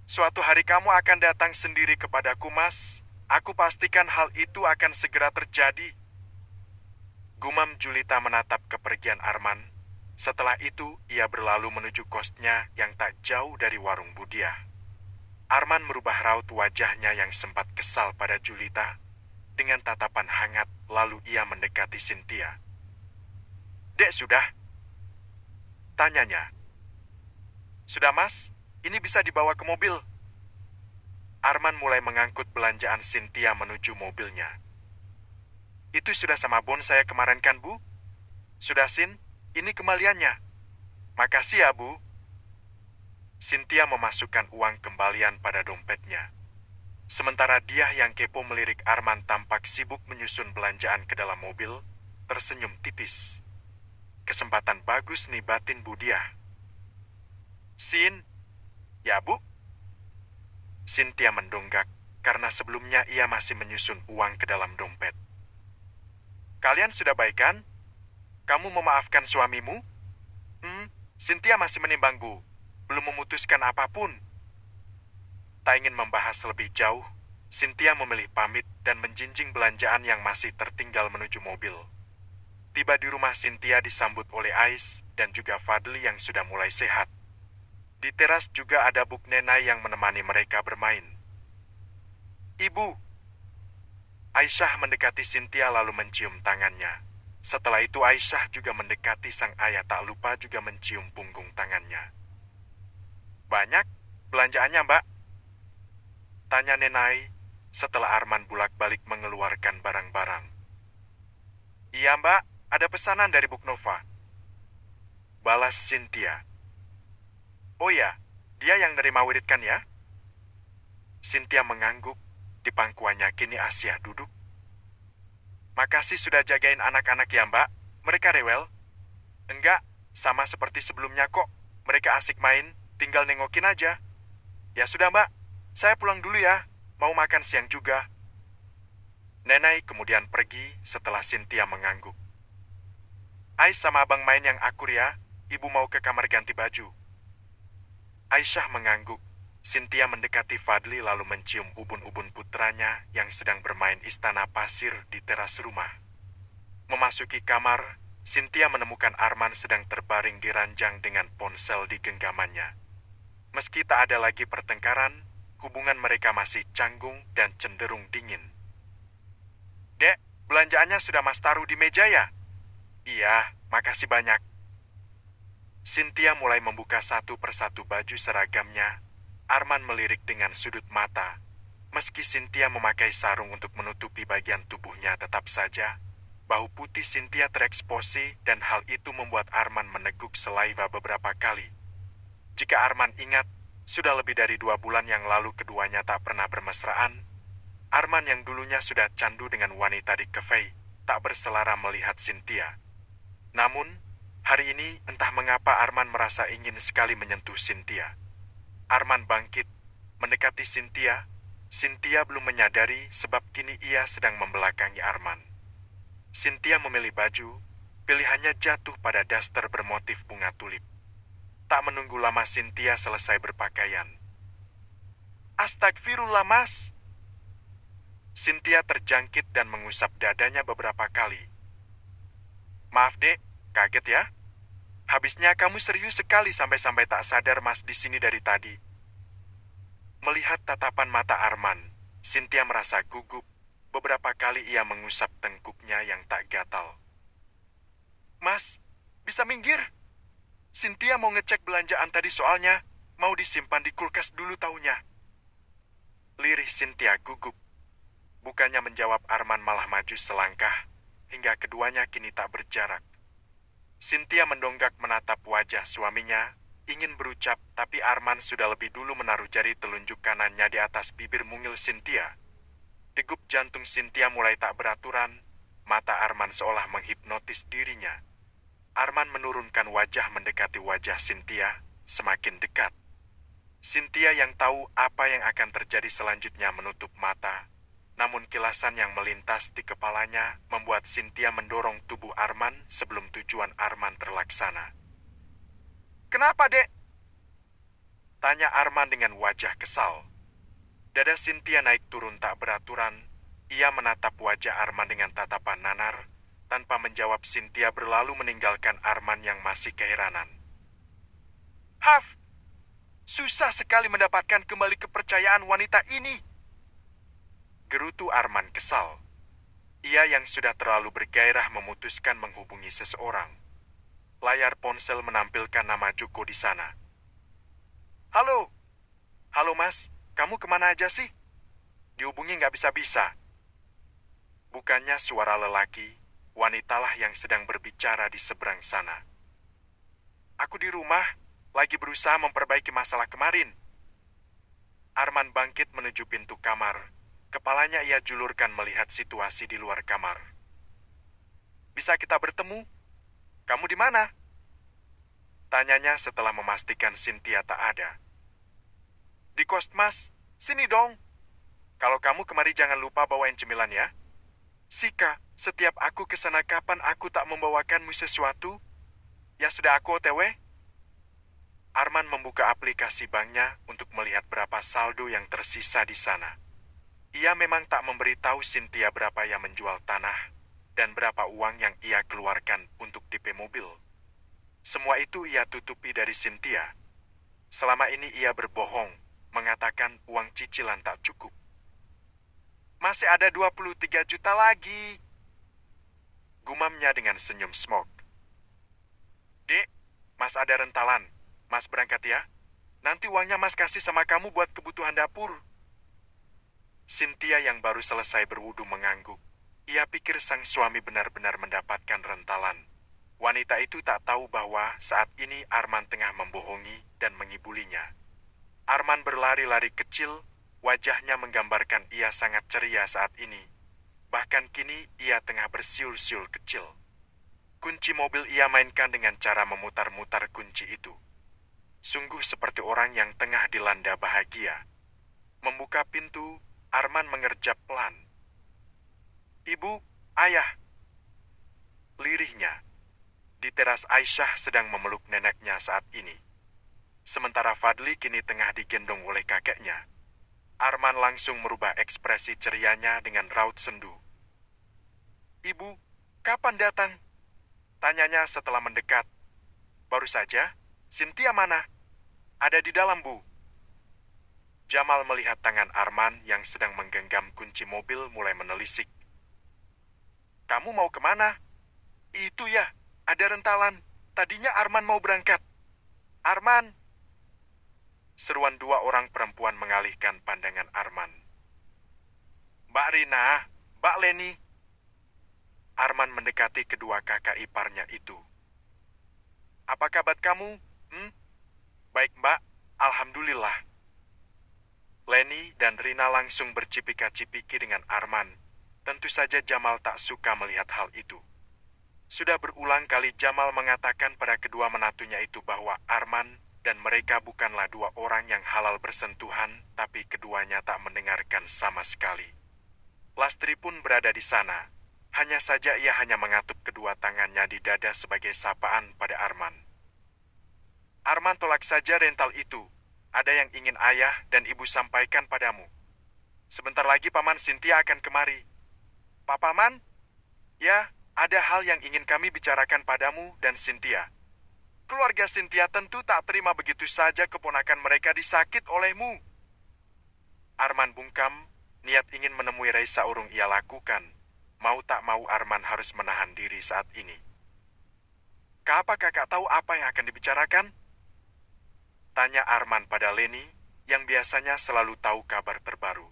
Suatu hari kamu akan datang sendiri kepadaku, Mas. Aku pastikan hal itu akan segera terjadi. Gumam Julita menatap kepergian Arman. Setelah itu, ia berlalu menuju kosnya yang tak jauh dari warung Budia. Arman merubah raut wajahnya yang sempat kesal pada Julita dengan tatapan hangat, lalu ia mendekati Cynthia. Dek, sudah? Tanyanya. Sudah, Mas. Ini bisa dibawa ke mobil. Arman mulai mengangkut belanjaan Cynthia menuju mobilnya. Itu sudah sama bon saya kemarin kan, Bu? Sudah, Sin. Ini kembaliannya. Makasih ya, Bu. Cynthia memasukkan uang kembalian pada dompetnya. Sementara dia yang kepo melirik Arman tampak sibuk menyusun belanjaan ke dalam mobil, tersenyum tipis. Kesempatan bagus nih batin Budia. Sin. Ya, Bu. Cynthia mendonggak karena sebelumnya ia masih menyusun uang ke dalam dompet. Kalian sudah baikan? Kamu memaafkan suamimu? Cynthia masih menimbang, Bu. Belum memutuskan apapun. Tak ingin membahas lebih jauh, Cynthia memilih pamit dan menjinjing belanjaan yang masih tertinggal menuju mobil. Tiba di rumah Cynthia disambut oleh Ais dan juga Fadli yang sudah mulai sehat. Di teras juga ada Buk Nenai yang menemani mereka bermain. Ibu. Aisyah mendekati Cynthia lalu mencium tangannya. Setelah itu Aisyah juga mendekati sang ayah, tak lupa juga mencium punggung tangannya. Banyak belanjaannya, Mbak? Tanya Nenai setelah Arman bolak-balik mengeluarkan barang-barang. Iya, Mbak, ada pesanan dari Buk Nova. Balas Cynthia. Oh ya, dia yang nerima wirid kan ya? Cynthia mengangguk. Di pangkuannya kini Asia duduk. Makasih sudah jagain anak-anak ya, Mbak. Mereka rewel? Enggak, sama seperti sebelumnya kok. Mereka asik main, tinggal nengokin aja. Ya sudah, Mbak. Saya pulang dulu ya. Mau makan siang juga. Nenai kemudian pergi setelah Cynthia mengangguk. Ais sama abang main yang akur ya. Ibu mau ke kamar ganti baju. Aisyah mengangguk. Cynthia mendekati Fadli lalu mencium ubun-ubun putranya yang sedang bermain istana pasir di teras rumah. Memasuki kamar, Cynthia menemukan Arman sedang terbaring di ranjang dengan ponsel di genggamannya. Meski tak ada lagi pertengkaran, hubungan mereka masih canggung dan cenderung dingin. Dek, belanjaannya sudah Mas taruh di meja ya? Iya, makasih banyak. Cynthia mulai membuka satu persatu baju seragamnya. Arman melirik dengan sudut mata. Meski Cynthia memakai sarung untuk menutupi bagian tubuhnya, tetap saja bahu putih Cynthia tereksposi dan hal itu membuat Arman meneguk saliva beberapa kali. Jika Arman ingat, sudah lebih dari 2 bulan yang lalu keduanya tak pernah bermesraan. Arman yang dulunya sudah candu dengan wanita di kafe, tak berselera melihat Cynthia. Namun, hari ini entah mengapa Arman merasa ingin sekali menyentuh Cynthia. Arman bangkit, mendekati Cynthia. Cynthia belum menyadari sebab kini ia sedang membelakangi Arman. Cynthia memilih baju, pilihannya jatuh pada daster bermotif bunga tulip. Tak menunggu lama Cynthia selesai berpakaian. Astagfirullah, Mas. Cynthia terjangkit dan mengusap dadanya beberapa kali. Maaf, Dek, kaget ya? Habisnya kamu serius sekali sampai-sampai tak sadar Mas di sini dari tadi. Melihat tatapan mata Arman, Cynthia merasa gugup. Beberapa kali ia mengusap tengkuknya yang tak gatal. Mas, bisa minggir? Cynthia mau ngecek belanjaan tadi soalnya mau disimpan di kulkas dulu taunya. Lirih Cynthia gugup. Bukannya menjawab, Arman malah maju selangkah, hingga keduanya kini tak berjarak. Cynthia mendonggak menatap wajah suaminya, ingin berucap, tapi Arman sudah lebih dulu menaruh jari telunjuk kanannya di atas bibir mungil Cynthia. Degup jantung Cynthia mulai tak beraturan, mata Arman seolah menghipnotis dirinya. Arman menurunkan wajah mendekati wajah Cynthia, semakin dekat. Cynthia yang tahu apa yang akan terjadi selanjutnya menutup mata, namun kilasan yang melintas di kepalanya membuat Cynthia mendorong tubuh Arman sebelum tujuan Arman terlaksana. "Kenapa, Dek?" tanya Arman dengan wajah kesal. Dada Cynthia naik turun tak beraturan. Ia menatap wajah Arman dengan tatapan nanar. Tanpa menjawab, Cynthia berlalu meninggalkan Arman yang masih keheranan. "Haf, susah sekali mendapatkan kembali kepercayaan wanita ini," gerutu Arman kesal. Ia yang sudah terlalu bergairah memutuskan menghubungi seseorang. Layar ponsel menampilkan nama Joko di sana. "Halo, halo Mas, kamu kemana aja sih? Dihubungi nggak bisa-bisa." Bukannya suara lelaki, wanitalah yang sedang berbicara di seberang sana. "Aku di rumah, lagi berusaha memperbaiki masalah kemarin." Arman bangkit menuju pintu kamar. Kepalanya ia julurkan melihat situasi di luar kamar. "Bisa kita bertemu? Kamu di mana?" tanyanya setelah memastikan Cynthia tak ada. "Di kos Mas, sini dong. Kalau kamu kemari jangan lupa bawain cemilan ya. Sika, setiap aku kesana kapan aku tak membawakanmu sesuatu? Ya sudah aku OTW." Arman membuka aplikasi banknya untuk melihat berapa saldo yang tersisa di sana. Ia memang tak memberitahu Cynthia berapa yang menjual tanah dan berapa uang yang ia keluarkan untuk DP mobil. Semua itu ia tutupi dari Cynthia. Selama ini ia berbohong, mengatakan uang cicilan tak cukup. "Masih ada 23 juta lagi," gumamnya dengan senyum smog. "Dek, Mas ada rentalan. Mas berangkat ya. Nanti uangnya Mas kasih sama kamu buat kebutuhan dapur." Cynthia yang baru selesai berwudu mengangguk. Ia pikir sang suami benar-benar mendapatkan rentalan. Wanita itu tak tahu bahwa saat ini Arman tengah membohongi dan mengibulinya. Arman berlari-lari kecil, wajahnya menggambarkan ia sangat ceria saat ini. Bahkan kini ia tengah bersiul-siul kecil. Kunci mobil ia mainkan dengan cara memutar-mutar kunci itu. Sungguh seperti orang yang tengah dilanda bahagia. Membuka pintu, Arman mengerjap pelan. "Ibu, ayah," lirihnya. Di teras Aisyah sedang memeluk neneknya saat ini. Sementara Fadli kini tengah digendong oleh kakeknya. Arman langsung merubah ekspresi cerianya dengan raut sendu. "Ibu, kapan datang?" tanyanya setelah mendekat. "Baru saja. Cynthia mana?" "Ada di dalam, Bu." Jamal melihat tangan Arman yang sedang menggenggam kunci mobil mulai menelisik. "Kamu mau kemana?" "Itu ya, ada rentalan. Tadinya Arman mau berangkat." "Arman!" Seruan dua orang perempuan mengalihkan pandangan Arman. "Mbak Rina, Mbak Leni." Arman mendekati kedua kakak iparnya itu. "Apa kabar kamu? Baik, Mbak. Alhamdulillah." Leni dan Rina langsung bercipika-cipiki dengan Arman. Tentu saja Jamal tak suka melihat hal itu. Sudah berulang kali Jamal mengatakan pada kedua menatunya itu bahwa Arman dan mereka bukanlah dua orang yang halal bersentuhan, tapi keduanya tak mendengarkan sama sekali. Lastri pun berada di sana. Hanya saja ia hanya mengatup kedua tangannya di dada sebagai sapaan pada Arman. "Arman, tolak saja rental itu. Ada yang ingin ayah dan ibu sampaikan padamu. Sebentar lagi Paman Cynthia akan kemari." "Pak Paman?" "Ya, ada hal yang ingin kami bicarakan padamu dan Cynthia. Keluarga Cynthia tentu tak terima begitu saja keponakan mereka disakit olehmu." Arman bungkam, niat ingin menemui Raisa urung ia lakukan. Mau tak mau Arman harus menahan diri saat ini. "Apa kakak tahu apa yang akan dibicarakan?" tanya Arman pada Leni, yang biasanya selalu tahu kabar terbaru.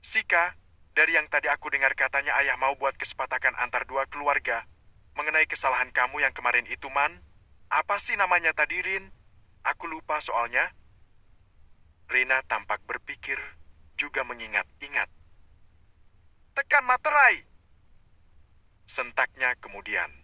"Sika, dari yang tadi aku dengar katanya ayah mau buat kesepakatan antar dua keluarga. Mengenai kesalahan kamu yang kemarin itu, Man. Apa sih namanya tadi, Rin? Aku lupa soalnya." Rina tampak berpikir, juga mengingat-ingat. "Tekan materai. sentaknya kemudian.